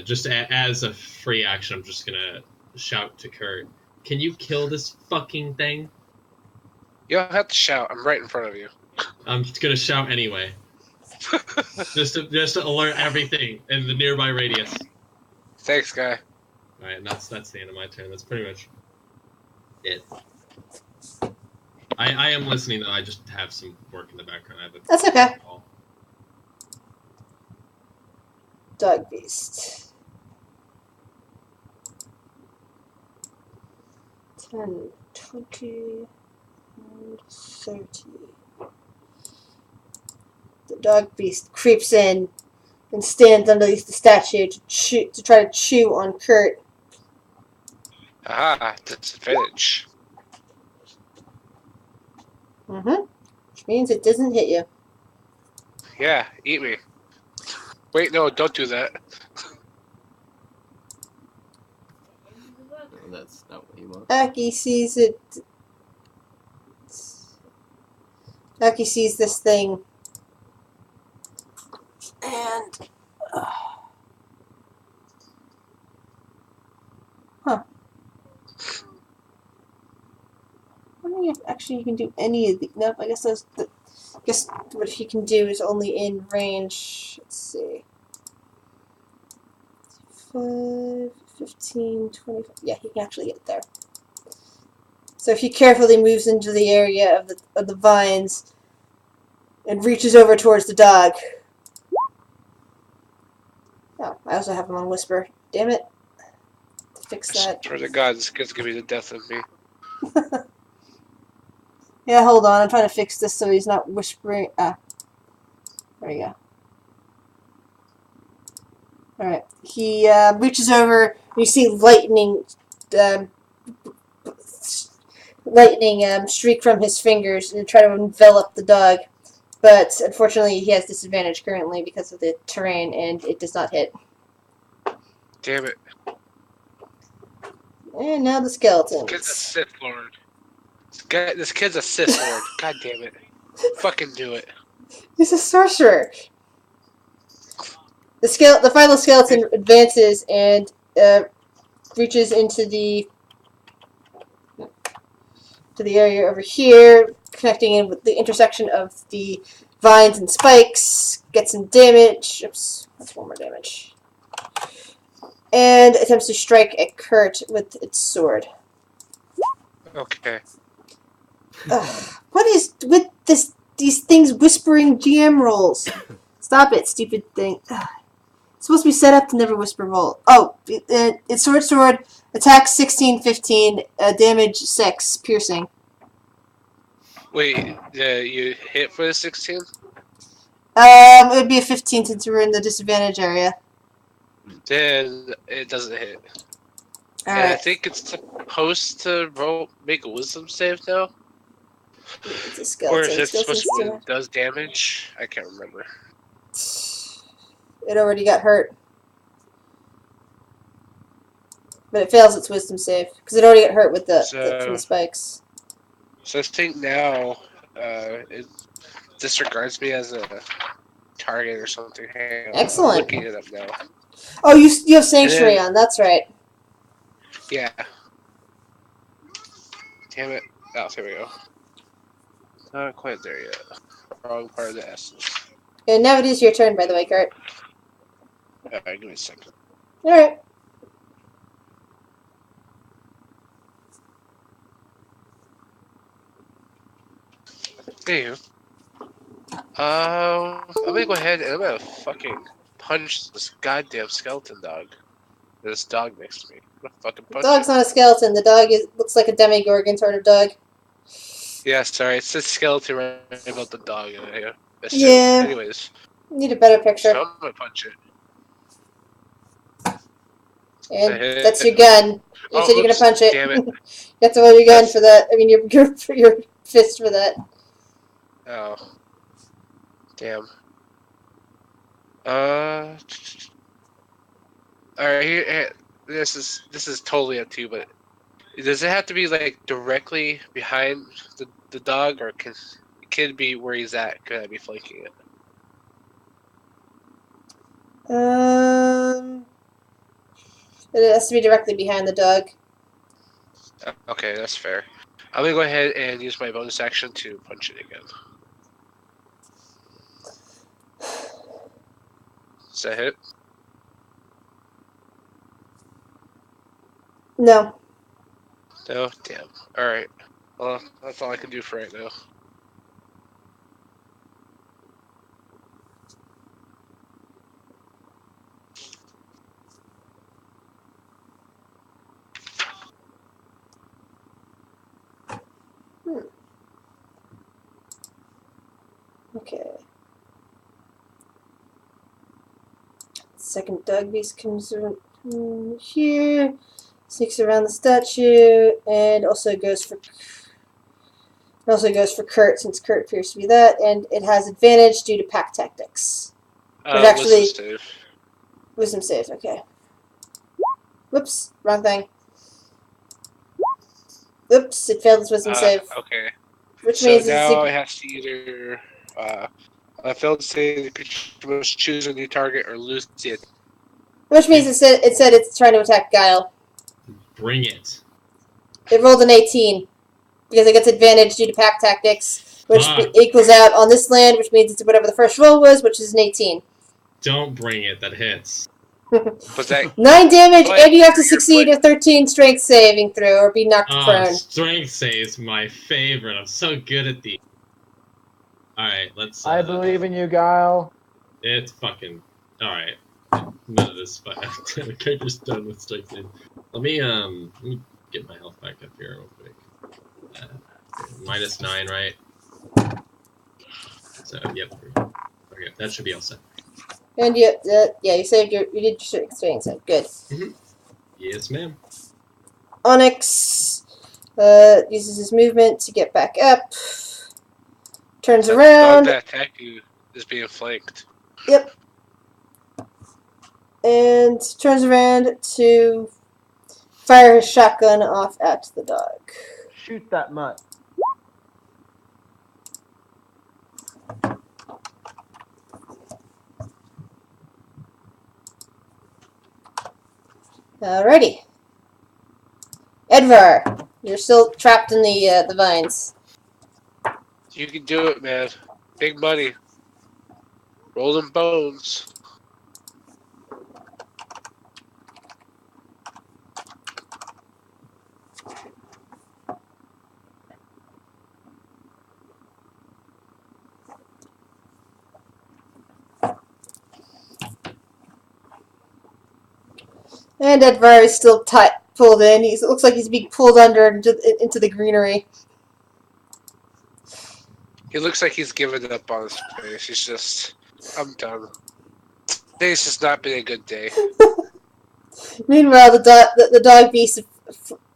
Just as a free action, I'm just gonna shout to Kurt, "Can you kill this fucking thing?" You don't have to shout. I'm right in front of you. I'm just gonna shout anyway, just to alert everything in the nearby radius. Thanks, guy. All right, and that's the end of my turn. That's pretty much it. I am listening though. I just have some work in the background. I have a That's okay. call. Dog beast. 10, 20, and 30. The dog beast creeps in and stands underneath the statue to try to chew on Kurt. Aha, disadvantage. Mm-hmm. Which means it doesn't hit you. Yeah, eat me. Wait, no, don't do that. No, that's not what he wants. Aki sees it. Aki sees this thing. And. Huh. I don't know if actually you can do any of the. Nope, I guess those. I guess what he can do is only in range. Let's see. 5, 15, 25. Yeah, he can actually get there. So he carefully moves into the area of the vines and reaches over towards the dog. Oh, I also have him on Whisper. Damn it. To fix I that. swear to God, this kid's gonna be the death of me. Yeah, hold on. I'm trying to fix this so he's not whispering. Ah. There you go. Alright. He reaches over. You see lightning streak from his fingers and try to envelop the dog. But unfortunately, he has disadvantage currently because of the terrain, and it does not hit. Damn it. And now the This kid's a skeletons. Sith Lord. This kid's a Sith Lord. God damn it. Fucking do it. He's a sorcerer. The final skeleton advances and reaches into the area over here, connecting in with the intersection of the vines and spikes. Gets some damage. Oops, that's one more damage. And attempts to strike at Kurt with its sword. Okay. Ugh, what is with these things whispering GM rolls? Stop it, stupid thing. Ugh. It's supposed to be set up to never whisper roll. Oh, it's sword, attack 16, 15, damage 6, piercing. Wait, you hit for the 16? It would be a 15 since we're in the disadvantage area. Then it doesn't hit. And I Alright. think it's supposed to make a wisdom save now? It's a Or skeleton. is it supposed to when Skeleton's it does damage? I can't remember. It already got hurt. But it fails its wisdom save. Because it already got hurt with from the spikes. So I think now it disregards me as a target or something. Hang on, Excellent. I'm looking it up now. Oh, you have Sanctuary And then- on. That's right. Yeah. Damn it. Oh, here we go. Not quite there yet. Wrong part of the essence. And now it is your turn, by the way, Kurt. Alright, give me a second. Alright. Anywho. I'm gonna go ahead and I'm gonna fucking punch this goddamn skeleton dog. This dog next to me. I'm gonna fucking The punch dog's it. not a skeleton. The dog looks like a demigorgon sort of dog. Yeah, sorry, it says skeleton right about the dog. Yeah. Anyways, Need a better picture. so I'm gonna punch it. And that's your gun. You said you're gonna oops, punch it. Damn it. You have to hold your gun That's- for that. I mean, your fist for that. Oh. Damn. Alright, here, this is totally up to you, but does it have to be like directly behind the dog, or can it could be where he's at? Could I be flanking it? It has to be directly behind the dog. Okay, that's fair. I'm gonna go ahead and use my bonus action to punch it again. Does that hit? No. No? Damn. Alright. Well, that's all I can do for right now. Okay. Second dog beast comes around here, sneaks around the statue, and also goes for. It also goes for Kurt, since Kurt appears to be that, and it has advantage due to pack tactics. There's actually- Wisdom save. Wisdom save, okay. Whoops, wrong thing. Oops, it failed its wisdom save. Okay. Which So means now it it's has to either a failed save, the creature must choose a new target or lose it. which means it said it's trying to attack Guile. Bring it. It rolled an 18 because it gets advantage due to pack tactics, which Fuck. equals out on this land, which means it's whatever the first roll was, which is an 18. Don't bring it. That hits. Was that 9 damage, But and you have to you're succeed a 13 strength saving throw or be knocked Oh, prone. strength saves my favorite. I'm so good at these. Alright, let's. I believe in you, Guile. It's fucking. Alright. None of this. The character's done with strength save. Let me get my health back up here real quick. -9, right? So, yep. Okay, that should be all set. And you did your strength saving, so good. Yes, ma'am. Onyx uses his movement to get back up. Turns dog around. that attack you is being flanked? Yep. And turns around to fire his shotgun off at the dog. Shoot that mutt. Alrighty. Edvar, you're still trapped in the vines. You can do it, man. Big money. Rolling bones. And Edvar is still pulled in. It looks like he's being pulled under into the greenery. He looks like he's given up on his face. He's just, I'm done. Today's just not been a good day. Meanwhile, the dog beast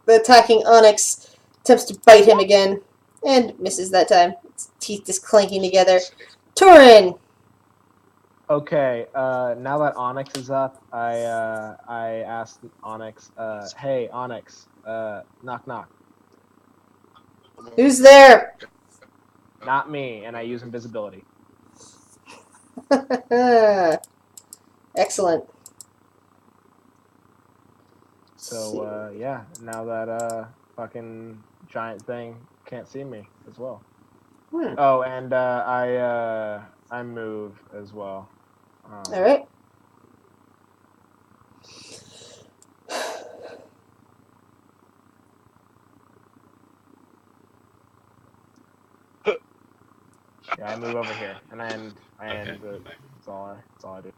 attacking Onyx attempts to bite him again and misses that time. Its teeth just clanking together. Torin! Okay, now that Onyx is up, I asked Onyx, hey, Onyx, knock knock. Who's there? Not me, and I use invisibility. Excellent. So, yeah, now that, fucking giant thing can't see me as well. Hmm. Oh, and, I move as well. Alright. Yeah, I move over here, and I end Okay, that's all I do.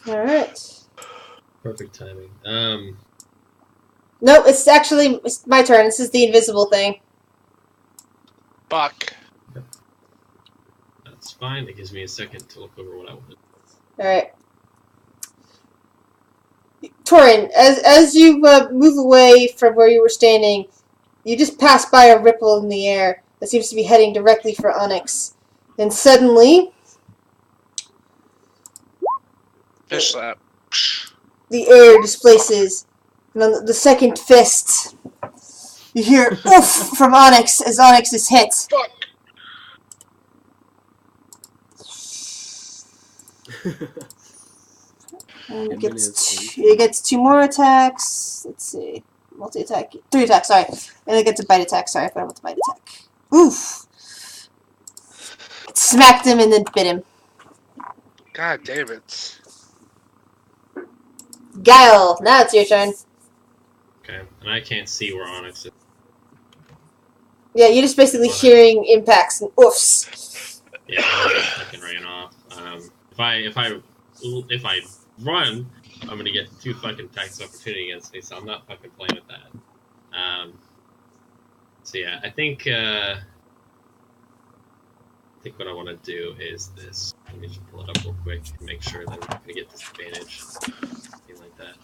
Alright. Perfect timing. No, it's my turn. This is the invisible thing. Buck. That's fine. It gives me a second to look over what I wanted. Alright. Torin, as you move away from where you were standing, you just pass by a ripple in the air that seems to be heading directly for Onyx. And suddenly, Fish slap. the air displaces. And on the second fist, you hear oof from Onyx as Onyx is hit. Fuck. And And then it's it gets 2 more attacks. Let's see. Multi-attack. 3 attacks, sorry. And it gets a bite attack. Sorry, I forgot about the bite attack. Oof. It smacked him and then bit him. God damn it. Guile, now it's your turn. Okay, and I can't see where Onyx is. Yeah, you're just basically hearing impacts and oofs. Yeah, I fucking ran off. If I run, I'm gonna get 2 fucking attacks of opportunity against me, so I'm not fucking playing with that. So yeah, I think what I want to do is this. Let me just pull it up real quick and make sure that I'm not gonna get disadvantage. Something like that.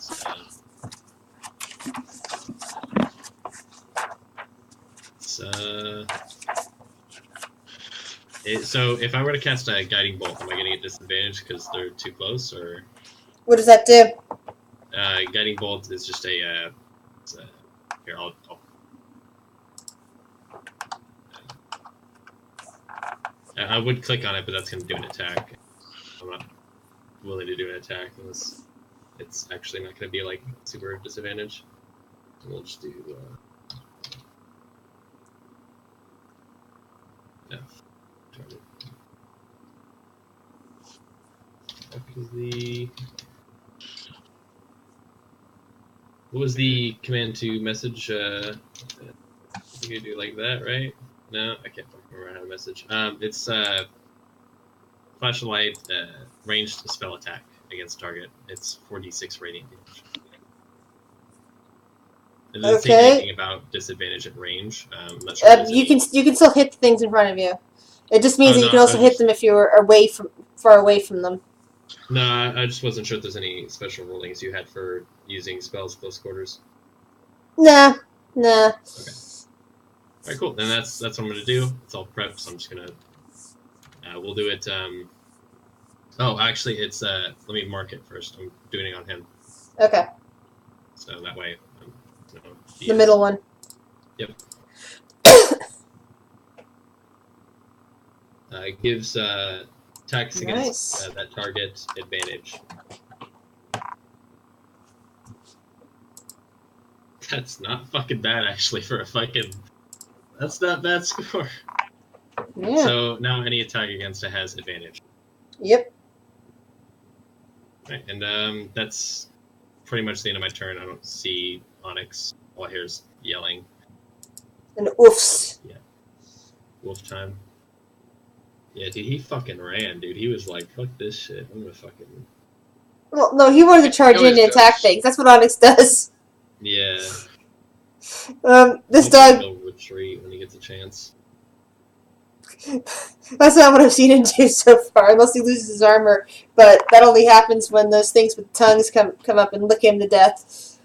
So, So if I were to cast a guiding bolt, am I getting a disadvantage because they're too close, or What does that do? guiding bolt is just a here I would click on it, but that's going to do an attack. I'm not willing to do an attack unless it's actually not going to be like super disadvantage. So we'll just do no. Target. What was the command to message? You could do like that, right? No, I can't remember how to message. It's flashlight ranged spell attack against target. It's 4d6 radiant damage. It doesn't say Okay. anything about disadvantage at range. I'm not sure there's You any- can still hit the things in front of you. It just means Oh, that you no, can also I hit just- them if you're far away from them. No, I just wasn't sure if there's any special rulings you had for using spells close quarters. Nah. All right, cool. Then that's what I'm gonna do. It's all prepped, so I'm just gonna. We'll do it. Oh, actually, it's. Let me mark it first. I'm doing it on him, Okay. so that way. The middle one. It gives attacks against Nice. that target advantage. That's not fucking bad, actually, for a fucking. That's not bad score. Yeah. So now any attack against it has advantage. Yep. Right, and that's pretty much the end of my turn. I don't see Onyx. All I hear is yelling. And oofs. Wolf time. Yeah, dude, he fucking ran, dude. He was like, fuck this shit. I'm gonna fucking. Well, no, he wanted to charge in always and attack does. things. That's what Onyx does. Yeah. This Maybe dog. he'll retreat when he gets a chance. That's not what I've seen him do so far, unless he loses his armor. But that only happens when those things with tongues come up and lick him to death.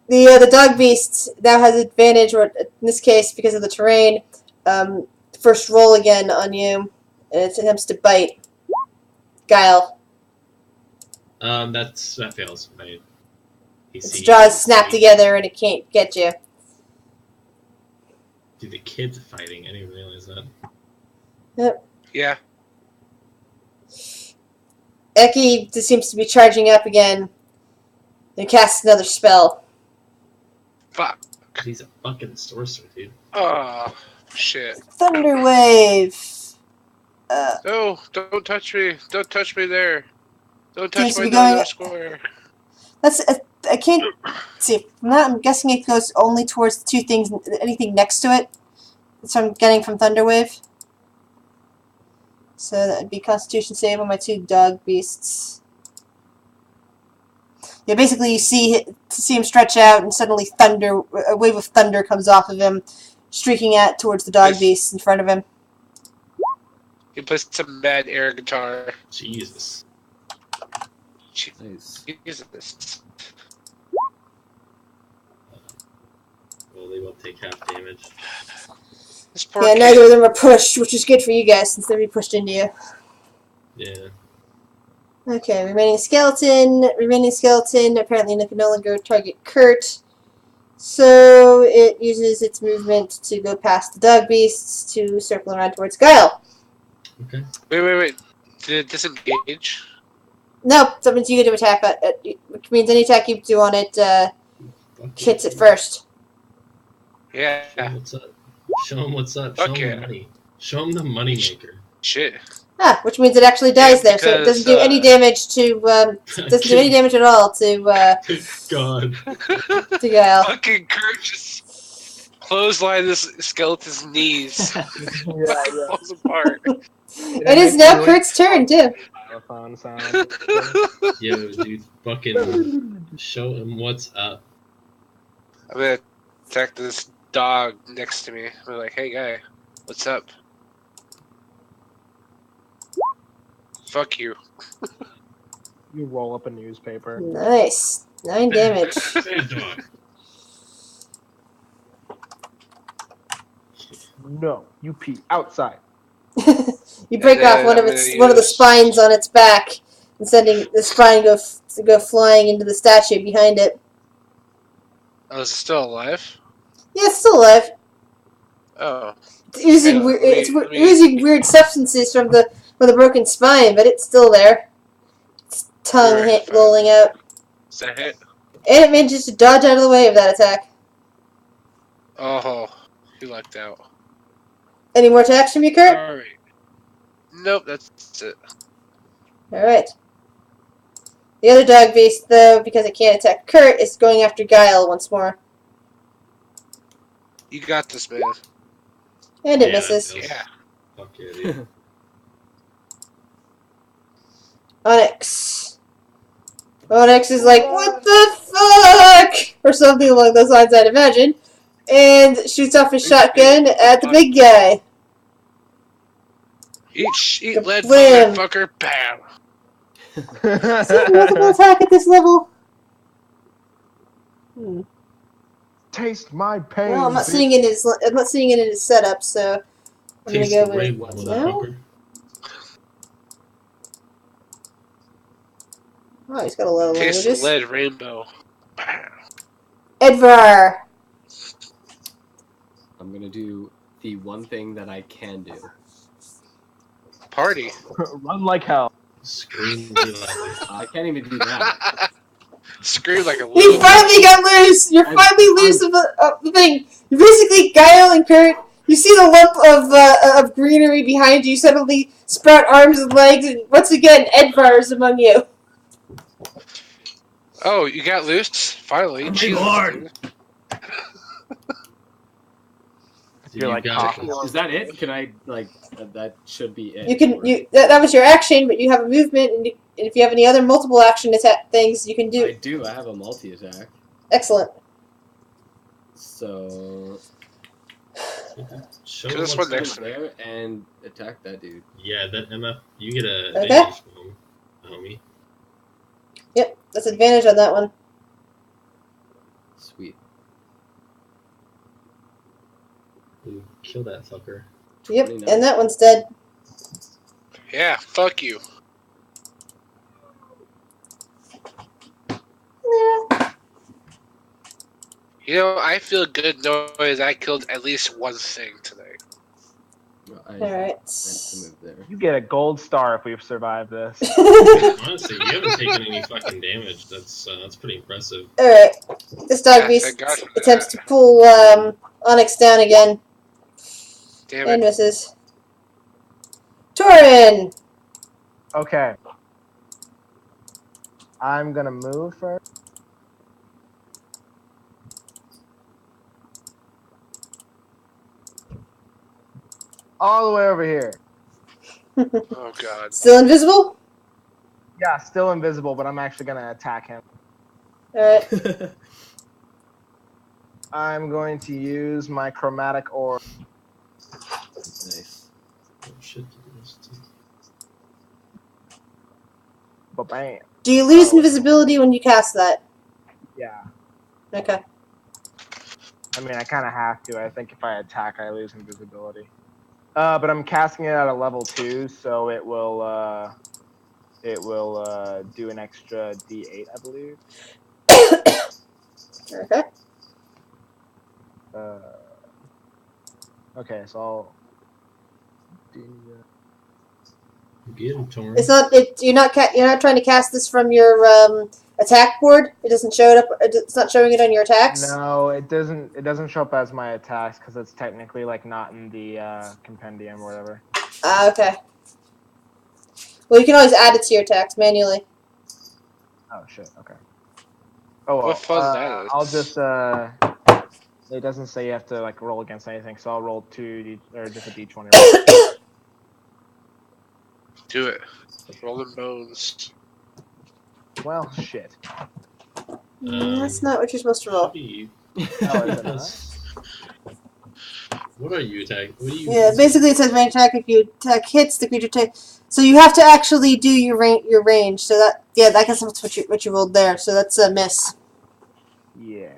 The dog beast now has advantage, or in this case, because of the terrain. First roll again on you, and it attempts to bite. Guile. That fails. Right? Its jaws snap together, and it can't get you. Dude, the kid's fighting. I didn't even realize that. Yeah. Eki just seems to be charging up again, and casts another spell. Fuck. He's a fucking sorcerer, dude. Oh, shit. Thunder Wave. No, don't touch me. Don't touch me there. Don't Seems touch to my be going- northern square. That's I can't see. From that, I'm guessing it goes only towards the two things, anything next to it. That's what I'm getting from Thunder Wave. So that would be Constitution save on my two dog beasts. Yeah, basically you see him stretch out, and suddenly a wave of thunder comes off of him, streaking out towards the dog Nice. beast in front of him. He plays some mad air guitar. Jesus. Nice. Jesus. Well, they will take half damage. This poor Yeah, kid. neither of them are pushed, which is good for you guys since they'll be pushed into you. Yeah. Okay, remaining skeleton. Apparently can no longer target Kurt. So it uses its movement to go past the dog beasts to circle around towards Guile. Okay. Wait. Did it disengage? No, that means you get to attack it, which means any attack you do on it Fuck hits yeah. it first. Yeah. Show him what's up. Show him what's up. Show Fuck him yeah. the money. Show him the money maker. Shit. Ah, which means it actually dies there, so it doesn't do any damage to doesn't do any damage at all to God. to Guile. Fucking Kurt just clothesline this skeleton's knees. Falls apart. It is now Kurt's turn too. Telephone sound. Yo, dude, fucking show him what's up. I'm gonna attack this dog next to me. I'm like, hey guy, what's up? Fuck you. You roll up a newspaper. Nice, 9 damage. Bad dog. No, you pee outside. You break And off then one of I'm its gonna one of the use- spines on its back, and sending the spine to go flying into the statue behind it. Oh, is it still alive? Yeah, it's still alive. Oh. It's oozing Okay, weird. let me- It's let me- oozing weird substances from the broken spine, but it's still there. Its tongue Right. lolling out, Is that hit? and it manages to dodge out of the way of that attack. Oh, he lucked out. Any more attacks from you, Kurt? Alright. Nope, that's it. All right. The other dog beast, though, because it can't attack Kurt, is going after Guile once more, You got this, man. and it Yeah, misses. that feels- Yeah. Fuck yeah, dude. Onyx. Onyx is like, what the fuck? Or something along those lines, I'd imagine. And shoots off his shotgun at the big guy. Eat lead, Kablam. motherfucker. Bam. Is he a multiple attack at this level? Taste my pain. Well, I'm not bitch. seeing it in his setup, so I'm gonna Taste go the with rainbow, what's no. motherfucker. Oh, he's got a lot of Taste the languages. lead, rainbow. Bam. Edvar. I'm gonna do the one thing that I can do. Party. Run like hell. Scream delightfully. I can't even do that. Scream like a He little finally got loose! You're I'm- finally loose of the thing. You basically, Guile and Kurt, you see the lump of greenery behind you suddenly sprout arms and legs, and once again, Edvar is among you. Oh, you got loose? Finally. I'm Jesus, Lord. dude. You're like got coffee. Is that it? Can I that should be it? You can or- that was your action, but you have a movement, and if you have any other multiple action attack things, you can do. I do. I have a multi attack. Excellent. So Show Can him this what's one next up. there and attack that dude. Yeah, that MF. You get a Okay. advantage from him, homie. Yep, that's advantage on that one. Sweet. Ooh, kill that fucker. Yep, 29. and that one's dead. Yeah, fuck you. You know, I feel good knowing I killed at least one thing tonight. Well, I All meant right. to move there. You get a gold star if we've survived this. Honestly, you haven't taken any fucking damage. That's pretty impressive. All right. This dog Yeah, beast thank God for attempts that. to pull Onyx down again Damn and it. misses. Torin. Okay. I'm gonna move first. All the way over here. Oh god. Still invisible? Yeah, still invisible, but I'm actually gonna attack him. Alright. I'm going to use my chromatic orb. Nice. Oh shit. Ba-bam. Do you lose invisibility when you cast that? Yeah. Okay. I mean, I kind of have to. I think if I attack, I lose invisibility. But I'm casting it at a level 2, so it will do an extra D8, I believe. Okay. Okay, so I'll do. Get him, Torn. It's not. You're not trying to cast this from your attack board. It doesn't show it up. It's not showing it on your attacks. No, it doesn't. It doesn't show up as my attacks because it's technically like not in the compendium or whatever. Okay. Well, you can always add it to your attacks manually. Oh shit. Okay. Oh well. What fun that is. I'll just. It doesn't say you have to like roll against anything, so I'll roll 2 or just a d20. Do it. Rolling bones. Well, shit. That's not what you're supposed to roll. Should be- Oh, is it not? What are you attacking? What are you? Yeah, basically it says range attack. If you attack hits, the creature takes. So you have to actually do your range. So that I guess that's what you rolled there. So that's a miss. Yeah.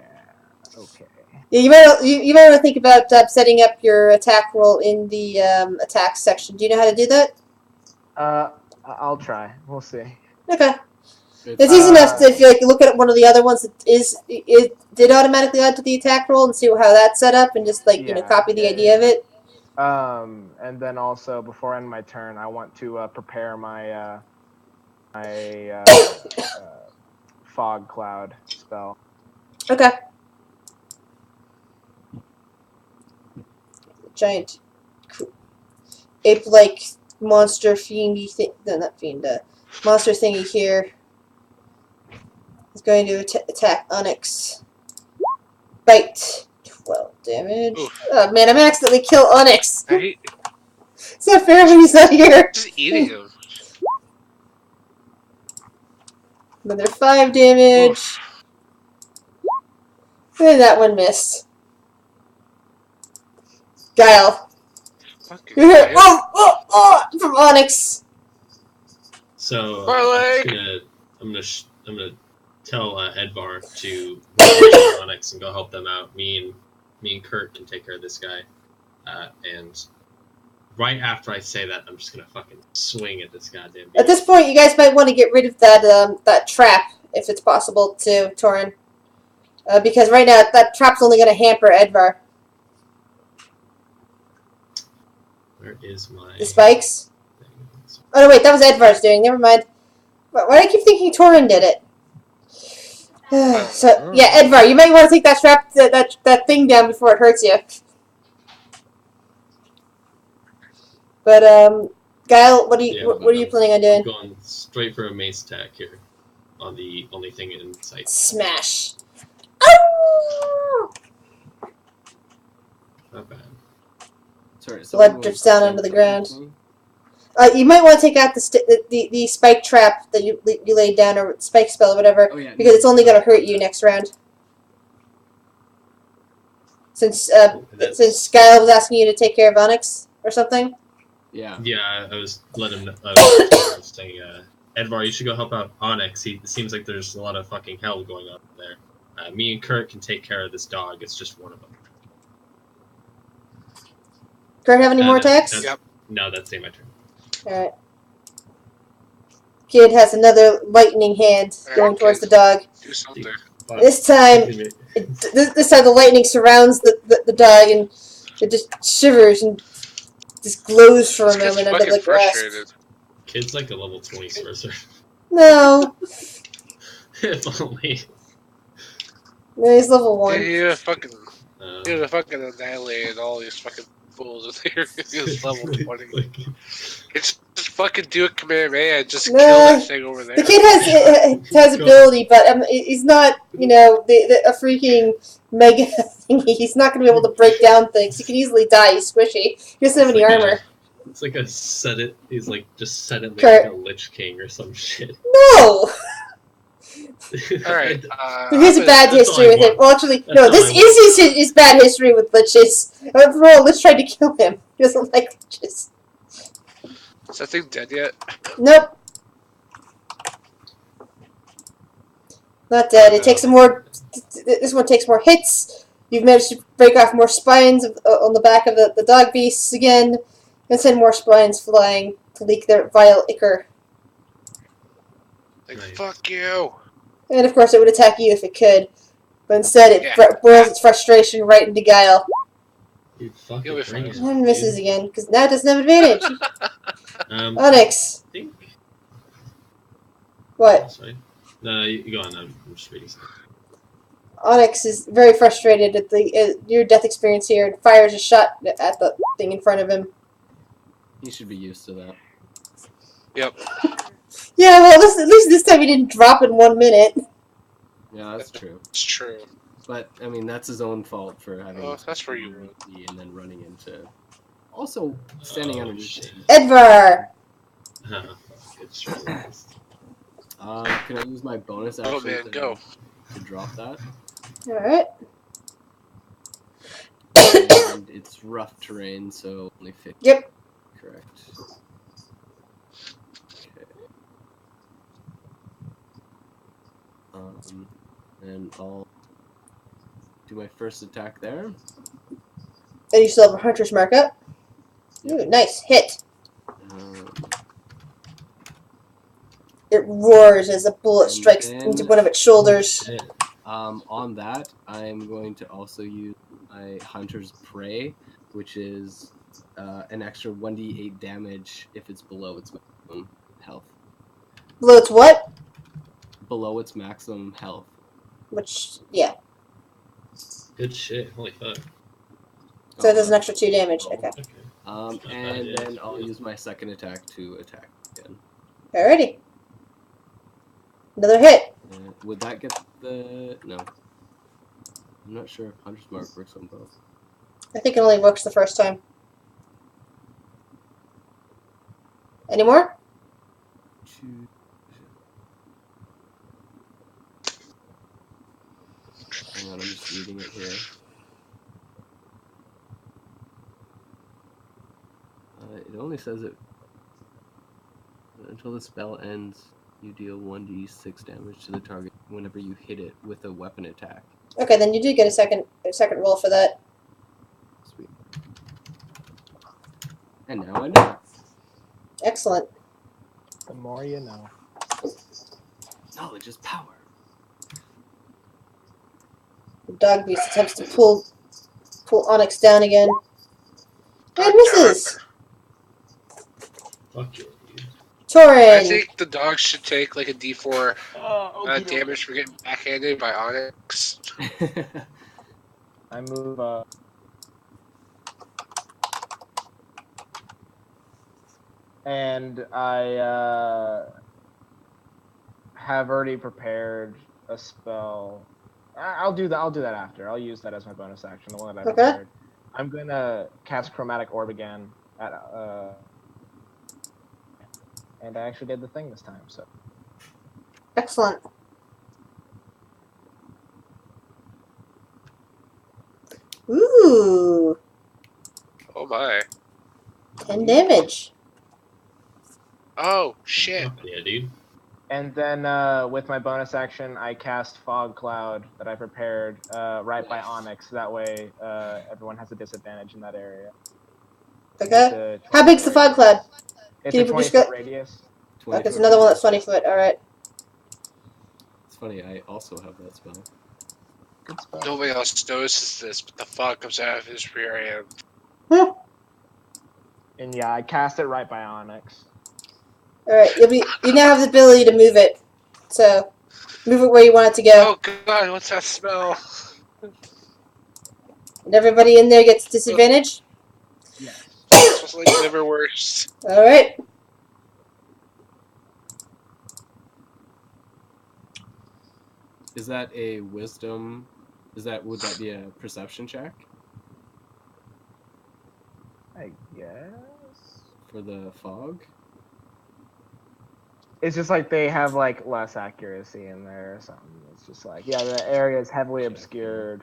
Okay. Yeah, you might want to think about setting up your attack roll in the attack section. Do you know how to do that? I'll try. We'll see. Okay. It's easy enough to, if you look at one of the other ones that it did automatically add to the attack roll and see how that's set up and just copy the idea of it. And then also before I end my turn, I want to prepare my fog cloud spell. Okay. Giant ape-like monster fiendy thing. No, not fiend. Monster thingy here is going to attack Onyx. Bite. 12 damage. Oof. Oh man, I'm gonna accidentally kill Onyx. I hate It's not fair when he's not here. just eating him. Another 5 damage. And that one missed. Guile. Fucking You hear, guy. oh, from Onyx. So My leg! I'm gonna tell Edvar to run Onyx and go help them out. Me and Kurt can take care of this guy. And right after I say that, I'm just gonna fucking swing at this goddamn At beast. this point, you guys might want to get rid of that trap, if it's possible, too, Torin. Because right now, that trap's only going to hamper Edvar. Where is my The spikes? Oh, no, wait, that was Edvar's doing. Never mind. Why do I keep thinking Torin did it? So, yeah, Edvar, you might want to take that trap, that thing down before it hurts you. But, Guile, what are you planning on I'm doing? going straight for a mace attack here on the only thing in sight. Smash. Oh! Not bad. Sorry, Blood someone drips was down saying onto the something ground. to me. You might want to take out the spike trap that you laid down, or spike spell, or whatever, Oh, yeah, because no, it's only going to hurt you next round. Since Guile was asking you to take care of Onyx or something. Yeah. Yeah, I was letting him. I was saying, Edvar, you should go help out Onyx. It seems like there's a lot of fucking hell going on there. Me and Kurt can take care of this dog. It's just one of them. Kurt, have any more attacks? Yep. No, that's my turn. Alright. Kid has another lightning hand going towards the dog. Do something. This time, this time the lightning surrounds the dog and it just shivers and just glows for a This kid's moment under fucking the grasp. frustrated. Kid's like a level 20 sorcerer. No, If only. no, he's level 1. Yeah, fucking, Um, you fucking annihilated all these fucking fools in here. He's level 20. It's just fucking do a command and just kill that thing over there. The kid has ability, but he's not, a freaking mega thingy. He's not going to be able to break down things. He can easily die. He's squishy. He doesn't have any armor. It's like a set it. He's like just set it Kurt. like a Lich King or some shit. No! Alright, He has a bad that's all history I with him. want. Well, actually, That's no, all this I is his bad history with liches. After all, Lich tried to kill him. He doesn't like liches. is that thing dead yet? Nope. Not dead. It takes some more. This one takes more hits. You've managed to break off more spines on the back of the dog beasts again, and send more spines flying to leak their vile ichor. Like, Nice. fuck you. And of course, it would attack you if it could, but instead it Yeah. boils its frustration right into Guile. You fucking You'll be bring fine. it, And misses dude. again because now it doesn't have advantage. Onyx, I think. what? Sorry. No, you go on. I'm just reading something. Onyx is very frustrated at the near-death experience here and fires a shot at the thing in front of him. He should be used to that. Yep. Yeah, well, at least this time he didn't drop in 1 minute. Yeah, that's true. It's true. But I mean, that's his own fault for having. Oh, that's where you- rookie and then running into. Also, standing Oh, underneath. shit. Edvar! It's true. Can I use my bonus action Oh man, go. to drop that? Alright. And it's rough terrain, so only 50. Yep. Correct. Okay. And I'll do my first attack there. And you still have a hunter's mark up. Ooh, nice hit. Um, It roars as a bullet And strikes then- into one of its shoulders. Shit. on that, I'm going to also use my Hunter's Prey, which is an extra 1d8 damage if it's below its maximum health. Below it's what? Below its maximum health. Which, yeah. Good shit. Holy fuck. So it does an extra 2 damage. Okay. Okay. And Yeah, then I'll yeah. use my second attack to attack again. Alrighty. Another hit. Would that get the... No. I'm not sure if Hunter's Mark works on both. I think it only works the first time. Any more? Hang on, I'm just reading it here. It only says it until the spell ends. You deal 1d6 damage to the target whenever you hit it with a weapon attack. Okay, then you do get a second roll for that. Sweet. And now I know. Excellent. The more you know. Knowledge is power. The dog beast attempts to pull Onyx down again. And misses. Fuck you. I Torin. think the dog should take like a D4 damage for getting backhanded by Onyx. I move and I have already prepared a spell. I'll do that. I'll do that after. I'll use that as my bonus action. The one that I Okay. prepared. I'm gonna cast Chromatic Orb again at and I actually did the thing this time. So Excellent. Ooh. Oh my. 10 damage. Oh shit. Fuck yeah, dude. and then with my bonus action, I cast Fog Cloud that I prepared right by Onyx. That way, everyone has a disadvantage in that area. Okay. It's a How big's the 20 fog cloud? It's Can a you 20 describe- foot radius. Okay, there's another one that's 20 foot. Alright. It's funny, I also have that spell. Good spell. Nobody else notices this, but the fog comes out of his rear end. And yeah, I cast it right by Onyx. Alright, you now have the ability to move it. So, move it where you want it to go. Oh god, what's that smell? And everybody in there gets disadvantage? Yes. It smells like liverwurst. Alright. Is that a wisdom? Would that be a perception check I guess. for the fog? It's just like they have like less accuracy in there or something. It's just like, yeah, the area is heavily obscured.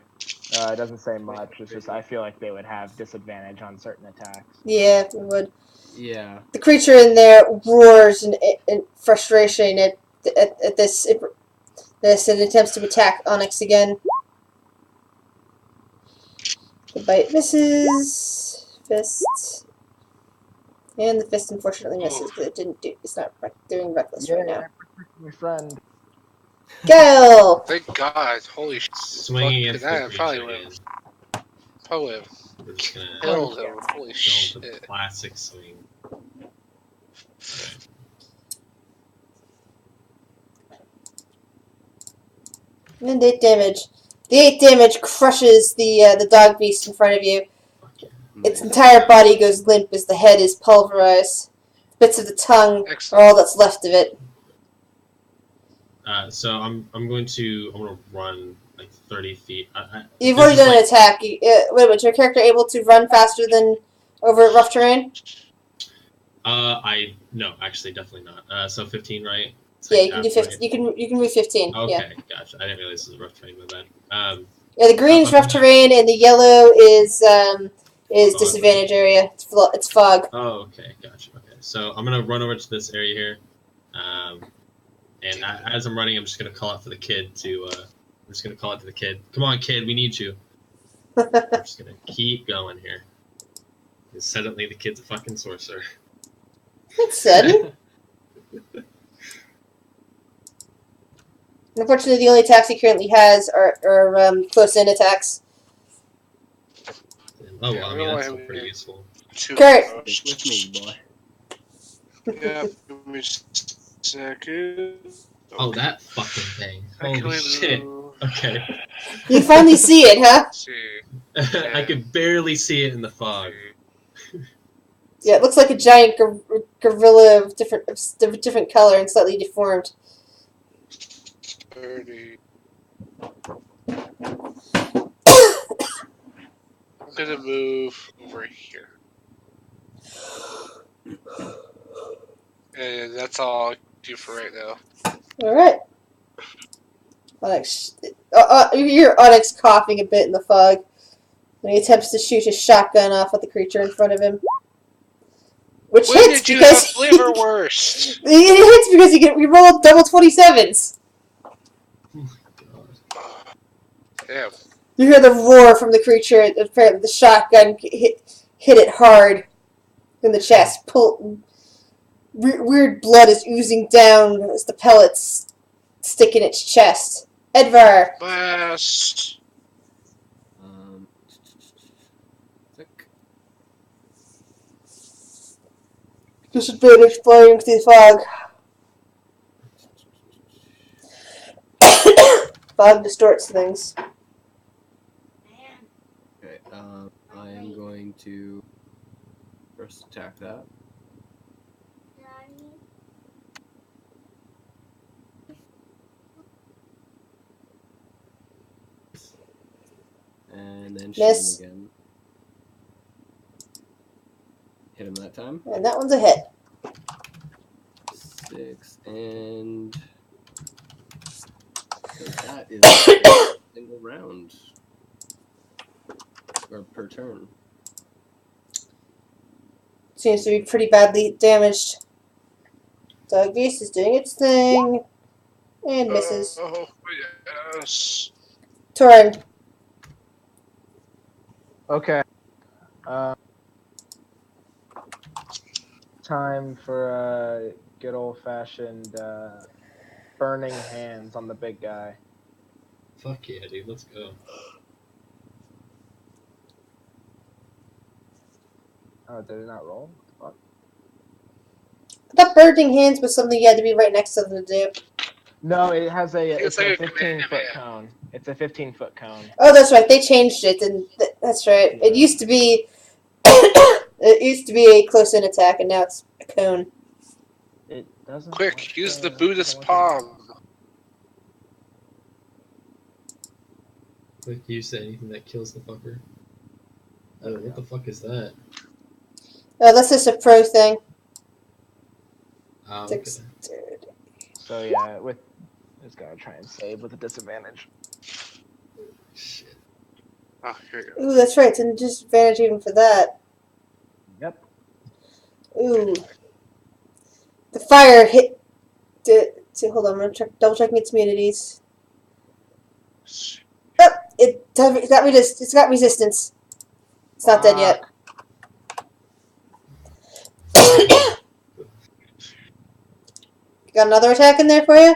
It doesn't say much. It's just I feel like they would have disadvantage on certain attacks. Yeah, it would. Yeah. The creature in there roars in frustration at this. It attempts to attack Onyx again. The bite misses. Fist. And the fist unfortunately misses because it's not doing reckless right now. My friend. Go! Thank god, holy shit. Swinging Fuck, against that the probably creature would've- again. Probably have We're just gonna killed him. Holy go with the shit. classic swing. And 8 damage. The 8 damage crushes the dog beast in front of you. Its Nice. entire body goes limp as the head is pulverized. Bits of the tongue are Excellent. all that's left of it. So I'm gonna run like 30 feet. You've this already is done an like- attack. Wait a minute, is your character able to run faster than over rough terrain? No, actually, definitely not. So 15, right? It's Yeah, like you can do halfway. 15. You can move 15. Okay, Yeah. gotcha. I didn't realize this was rough terrain. My bad. Yeah, the green's rough terrain and the yellow is Fog. disadvantage area. It's fog. Oh, okay, gotcha. Okay, so I'm gonna run over to this area here, and as I'm running, I'm just gonna call out for the kid to just gonna call it to the kid. Come on, kid, we need you. I'm just gonna keep going here. Because suddenly the kid's a fucking sorcerer. That's sudden. Unfortunately, the only attacks he currently has are close-in attacks. Oh, Yeah, well, I we mean, don't that's want still him pretty to- useful. Too Kurt. Stick with me, boy. Yeah, give me just a second. Oh, that fucking thing. How can Holy we shit. move? Okay. You finally see it, huh? Let's see. I could barely see it in the fog. Yeah, it looks like a giant gorilla of different color and slightly deformed. 30. I'm gonna move over here. And that's all I'll do for right now. All right. Onyx, you hear Onyx coughing a bit in the fog when he attempts to shoot his shotgun off at the creature in front of him, which When hits did you because have liverwurst? it hits because he rolled double 27s. Damn. You hear the roar from the creature. Apparently, the shotgun hit it hard in the chest. Weird blood is oozing down as the pellets stick in its chest. Edvar. Blast. Click. Disadvantage flying through the fog. Fog distorts things. Okay, I am going to first attack that. And then shoot Miss. him again. Hit him that time. And that one's a hit. 6 and so that is a single round or per turn. Seems to be pretty badly damaged. Dog Beast is doing its thing. And misses. Oh, yes. Torin. Okay. Time for good old-fashioned burning hands on the big guy. Fuck yeah, dude, let's go. Oh, did it not roll? Fuck. I thought burning hands was something you had to be right next to them to do. No, it has It's it's like a a 15-foot command. cone. It's a 15-foot cone. Oh, that's right. They changed it, and that's right. It used to be, it used to be a close-in attack, and now it's a cone. It doesn't. Quick, use the Buddhist palm. Quick, you say anything that kills the fucker. Oh, what the fuck is that? Oh, that's just a pro thing. Oh, okay. So yeah, it's gonna try and save with a disadvantage. Shit. Oh, here you go. Ooh, that's right. It's a disadvantage even for that. Yep. Ooh. The fire hit. Hold on, I'm gonna double checking its immunities. Oh, it's got resistance. It's not dead yet. Got another attack in there for you?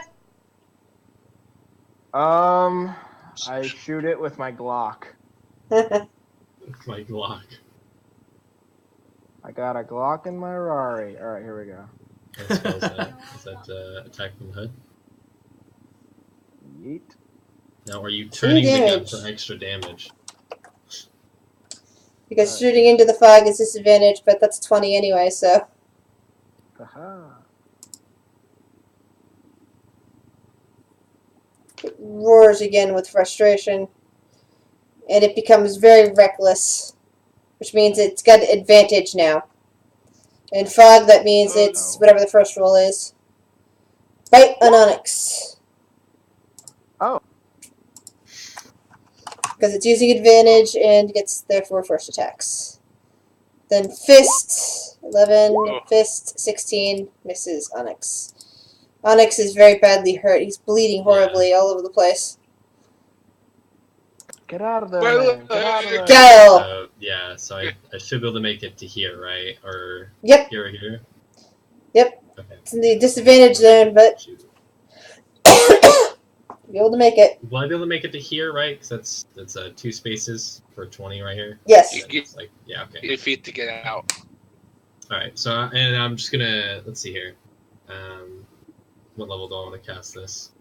I shoot it with my Glock. With my Glock. I got a Glock in my Rari. All right, here we go. What spell is that? Is that attack from the hood? Yeet. Now, are you turning the gun damage. for extra damage? Because shooting into the fog is disadvantage, but that's 20 anyway, so. Haha. It roars again with frustration. And it becomes very reckless. Which means it's got advantage now. In fog, that means it's whatever the first roll is. Bite on Onyx. Oh. Because it's using advantage and gets therefore first attacks. Then Fist, 11, Fist, 16, misses Onyx. Onyx is very badly hurt. He's bleeding horribly all over the place. Get out of there, By the man. Get out of way- there. Go! Yeah, so I should be able to make it to here, right? Or Yep, here or here? Yep. Okay. it's in the disadvantage zone, but Shoot. be able to make it. Will I be able to make it to here, right? Because that's 2 spaces for 20 right here. Yes. You get It's like, yeah, okay. 8 feet to get out. All right, so and I'm just gonna let's see here. What level do I want to cast this?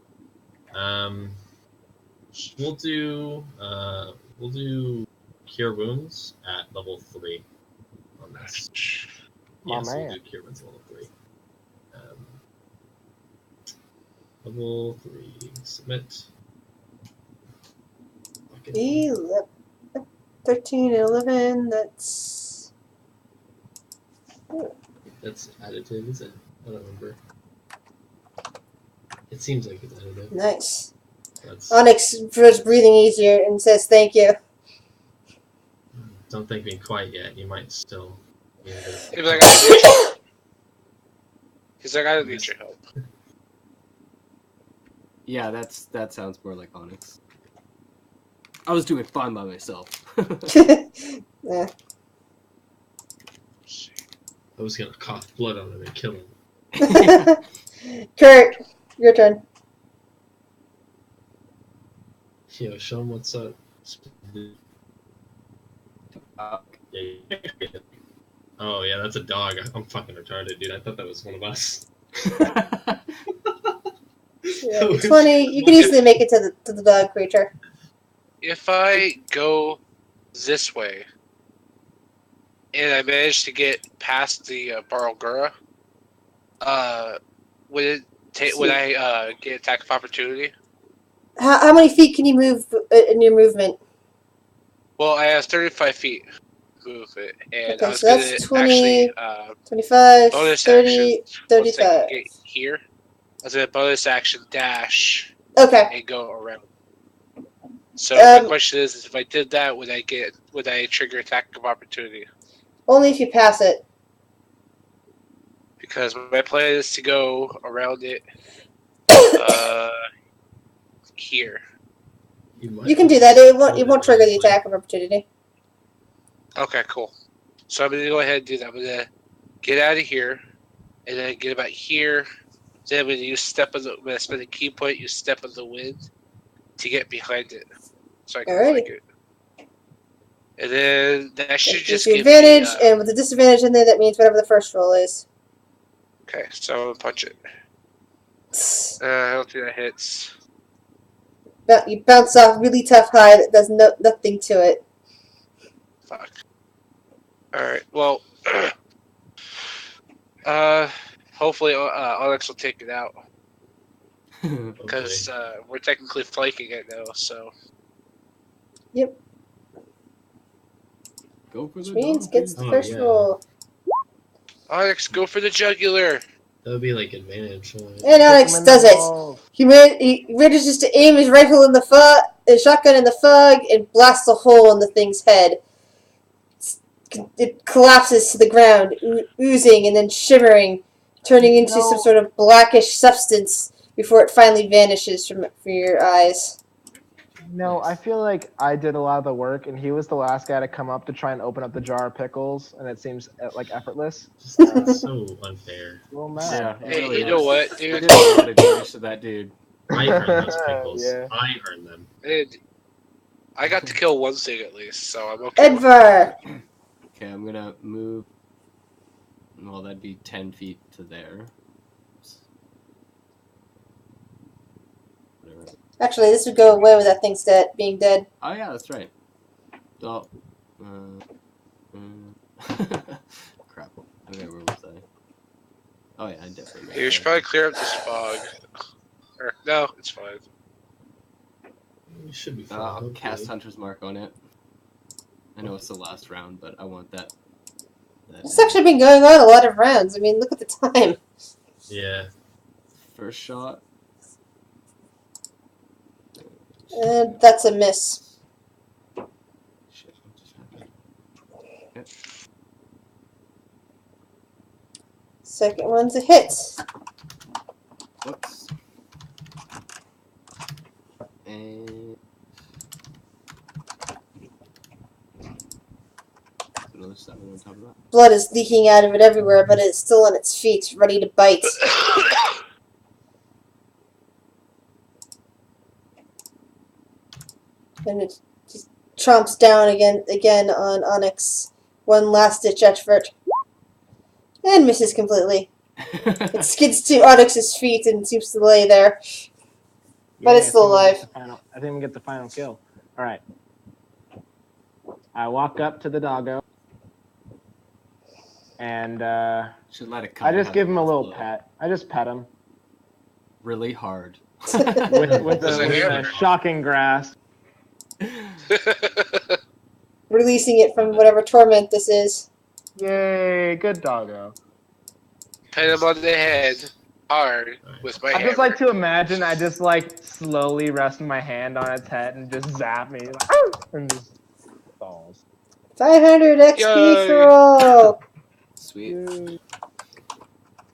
We'll do Cure Wounds at level 3 on this. My Yes, man. we'll do Cure Wounds level 3. Level 3 submit. Okay. 11, 13 and 11, that's... That's additive, is it? I don't remember. It seems like it's additive. Nice. That's, Onyx feels breathing easier and says thank you. don't thank me quite yet. You might still. Yeah, He's like, I need your help. He's like, I don't need your help. Yeah, that sounds more like Onyx. I was doing fine by myself. Yeah. I was gonna cough blood on him and kill him. Kurt, your turn. Yo, show him what's up. Oh yeah, that's a dog. I'm fucking retarded, dude. I thought that was one of us. Yeah, 20, you can easily make it to the dog creature. If I go this way and I manage to get past the Barlgura, would I get attack of opportunity? How many feet can you move in your movement? Well, I have 35 feet movement, and Okay, I was so gonna that's 20, actually 25, bonus 30, action. Once I 35. get here, I was gonna bonus action dash Okay. and go around. So my Um, question is if I did that, would I trigger attack of opportunity? Only if you pass it. Because my plan is to go around it here. You can do that. It won't trigger the attack of opportunity. Okay, cool. So I'm gonna go ahead and do that. I'm gonna get out of here, and then get about here. Then I'm gonna I'm gonna spend a key point. Use Step of the Wind to get behind it, so I can Alrighty. flank it. And then that should That just gives you give advantage, me. and with the disadvantage in there, that means whatever the first roll is. Okay, so I'm gonna punch it. I don't think that hits. You bounce off really tough high that does nothing to it. Fuck. Alright, well, hopefully Onyx will take it out, because we're technically flanking it now, so. Go for Which the means dog, gets dude. the Oh, first yeah. roll. Onyx, go for the jugular! That would be like advantage. And Onyx Kick 'em in does the it. balls. He manages to aim his rifle in his shotgun in the fog, and blasts a hole in the thing's head. It collapses to the ground, oozing and then shimmering, turning into some sort of blackish substance before it finally vanishes from your eyes. No, I feel like I did a lot of the work, and he was the last guy to come up to try and open up the jar of pickles, and it seems like effortless. That's so unfair. A little mad. Yeah, it Hey, really you know is. what, I dude? did a lot of damage to that dude. I earned those pickles. Yeah. I earned them. I got to kill one thing at least, so I'm okay. with Edvar! Okay, I'm gonna move. Well, that'd be 10 feet to there. Whatever. Actually, this would go away with that thing being dead. Oh yeah, that's right. Oh, crap. Okay, where was I? Oh yeah, I definitely. it. You should probably clear up this fog. No, it's fine. You should be fine. I'll hopefully. cast Hunter's Mark on it. I know it's the last round, but I want that. It's actually been going on a lot of rounds. I mean, look at the time. Yeah. First shot. And that's a miss. Shit, what just happened? Yep. Second one's a hit. Whoops. And another 7 on top of that. Blood is leaking out of it everywhere, but it's still on its feet, ready to bite. And it just chomps down again on Onyx. One last ditch effort. And misses completely. It skids to Onyx's feet and seems to lay there. But it's still I think we get alive. the I think we get the final kill. All right. I walk up to the doggo, and Should let it I just have give him a last little blow. pet. I just pet him Really hard. with There's a a hammer. shocking grasp. Releasing it from whatever torment this is. Yay! Good doggo. Pat him on the head hard with my I hammer. just like to imagine I just like slowly rest my hand on its head and just zap me, like, "Arr!" and just falls. 500 XP Yay. for all. Sweet. Yay.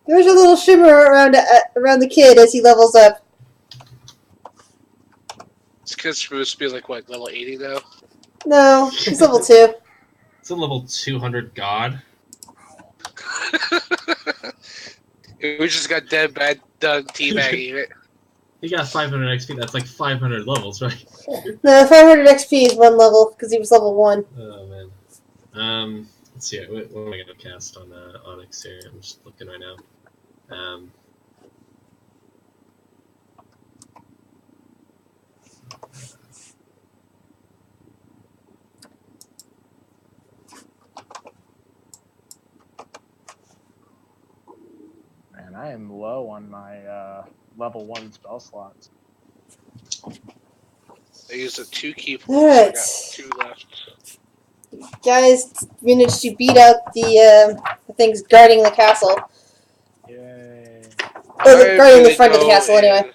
There's a little shimmer around the kid as he levels up. This kid's supposed to be like what, level 80 now? No, he's level 2. It's a level 200 god. We just got dead bad done teabagging it. He got 500 XP. That's like 500 levels, right? No, 500 XP is one level because he was level 1. Oh man. Let's see. What am I gonna cast on Onyx here? I'm just looking right now. Man, I am low on my level 1 spell slots. I used a 2 key points. Alright. So I got 2 left. Guys managed to beat out the things guarding the castle. Yay. Guarding the front of the castle, anyway.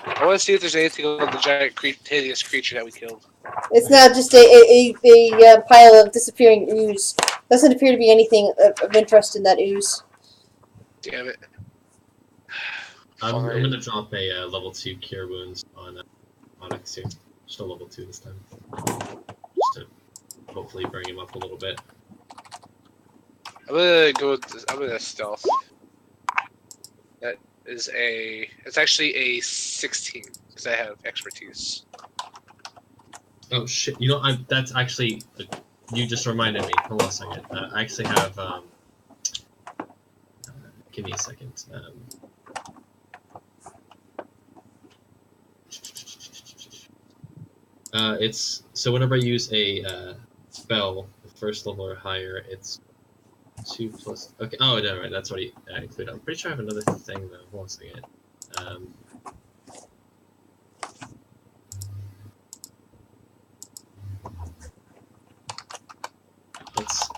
I want to see if there's anything on the giant hideous creature that we killed. It's now just a pile of disappearing ooze. Doesn't appear to be anything of interest in that ooze. Damn it. I'm Fine. gonna drop a level 2 cure wounds on Onyx here. Just a level 2 this time. Just to hopefully bring him up a little bit. I'm gonna go with this. I'm gonna stealth. That is it's actually a 16 because I have expertise. Oh shit! You know, that's actually you just reminded me. Hold on a second. I actually have. Give me a second. It's so whenever I use a spell, first level or higher, it's 2 plus. Okay. Oh, no, right. That's what I included. I'm pretty sure I have another thing though. Hold on a second. Let's.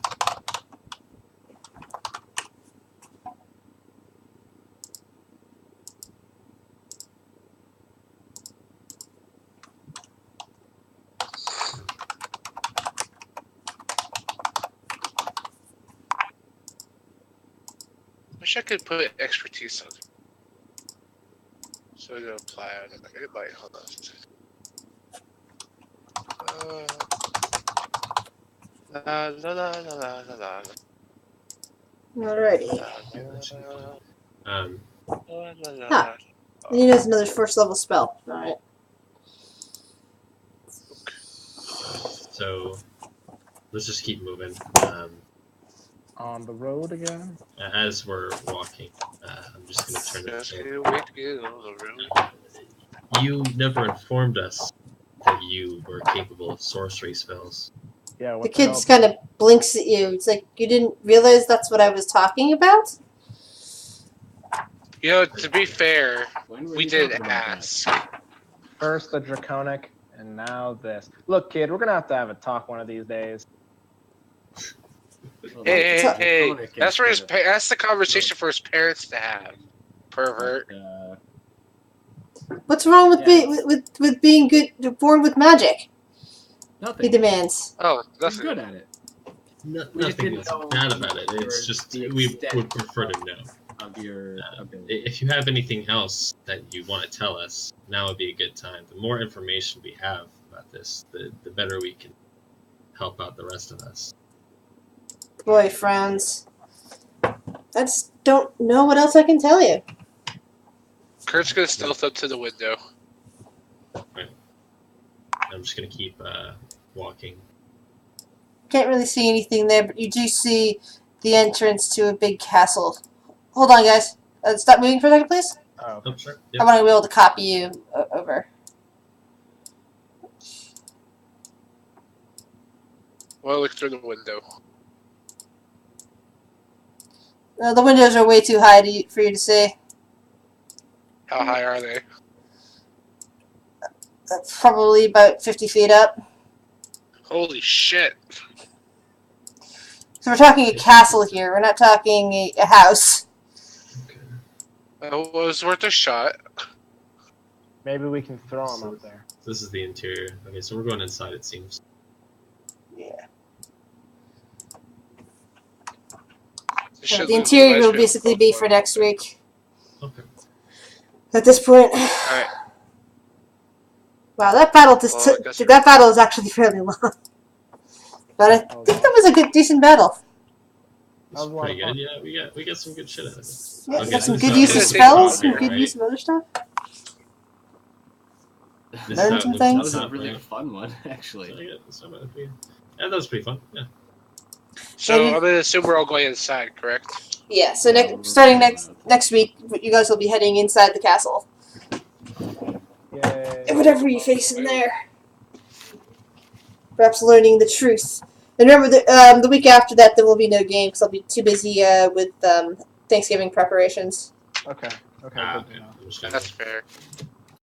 Wish I could put expertise on it. So I'm gonna apply on it. It might. Hold on. La la la la la la la. Alrighty. Yeah, that should be fine. Huh. And he knows another first level spell. Alright. So let's just keep moving. On the road again? As we're walking, I'm just gonna turn it. Just can't wait to get on the road. You never informed us that you were capable of sorcery spells. Yeah, what The kid hell? just kind of blinks at you. It's like, you didn't realize that's what I was talking about? You know, to be fair, When were we you did talking about that? ask. First the draconic, and now this. Look, kid, we're gonna have a talk one of these days. Well, Hey, that's hey, draconic that's for his. instead That's the conversation for his parents to have. of, Pervert. What's wrong with Yeah. with being good, born with magic? He nothing. demands. Oh, He's that's good at it. No, We just nothing didn't is know bad about it. your- It's just the we extent would prefer to know. Of your ability. If you have anything else that you want to tell us, now would be a good time. The more information we have about this, the better we can help out the rest of us. Boy frowns. I just don't know what else I can tell you. Kurt's gonna stealth up to the window. I'm just gonna keep walking. Can't really see anything there, but you do see the entrance to a big castle. Hold on, guys. Stop moving for a second, please. Oh, Oh, sure. I Yep. want to be able to copy you over. Well, look through the window. The windows are way too high for you to see. How high are they? That's probably about 50 feet up. Holy shit! So we're talking a castle here. We're not talking a house. Okay. It was worth a shot. maybe we can throw him up there. This is the interior. Okay, so we're going inside. It seems. Yeah. This should The lose interior the will last basically round. be for next week. Okay. At this point. Alright. Wow, that battle Well, I guess that battle is actually fairly long. But I think that was a good, decent battle. That was a lot Pretty of fun. good. Yeah, we got some good shit out of it. Yeah, Okay, got some so good this use of is spells, some here, good right? use of other stuff. This Learn is some how it things. That looks was a top, really right? fun one, So, actually. yeah, that was pretty fun. Yeah. So Maybe- I'm gonna assume we're all going inside, correct? Yeah, so Yeah, we're starting pretty next week, you guys will be heading inside the castle. Yay. And whatever you face in there. Perhaps learning the truth. And remember, the week after that, there will be no game because I'll be too busy with Thanksgiving preparations. Okay. Okay. Ah, Good to okay. know. I'm just gonna- That's fair.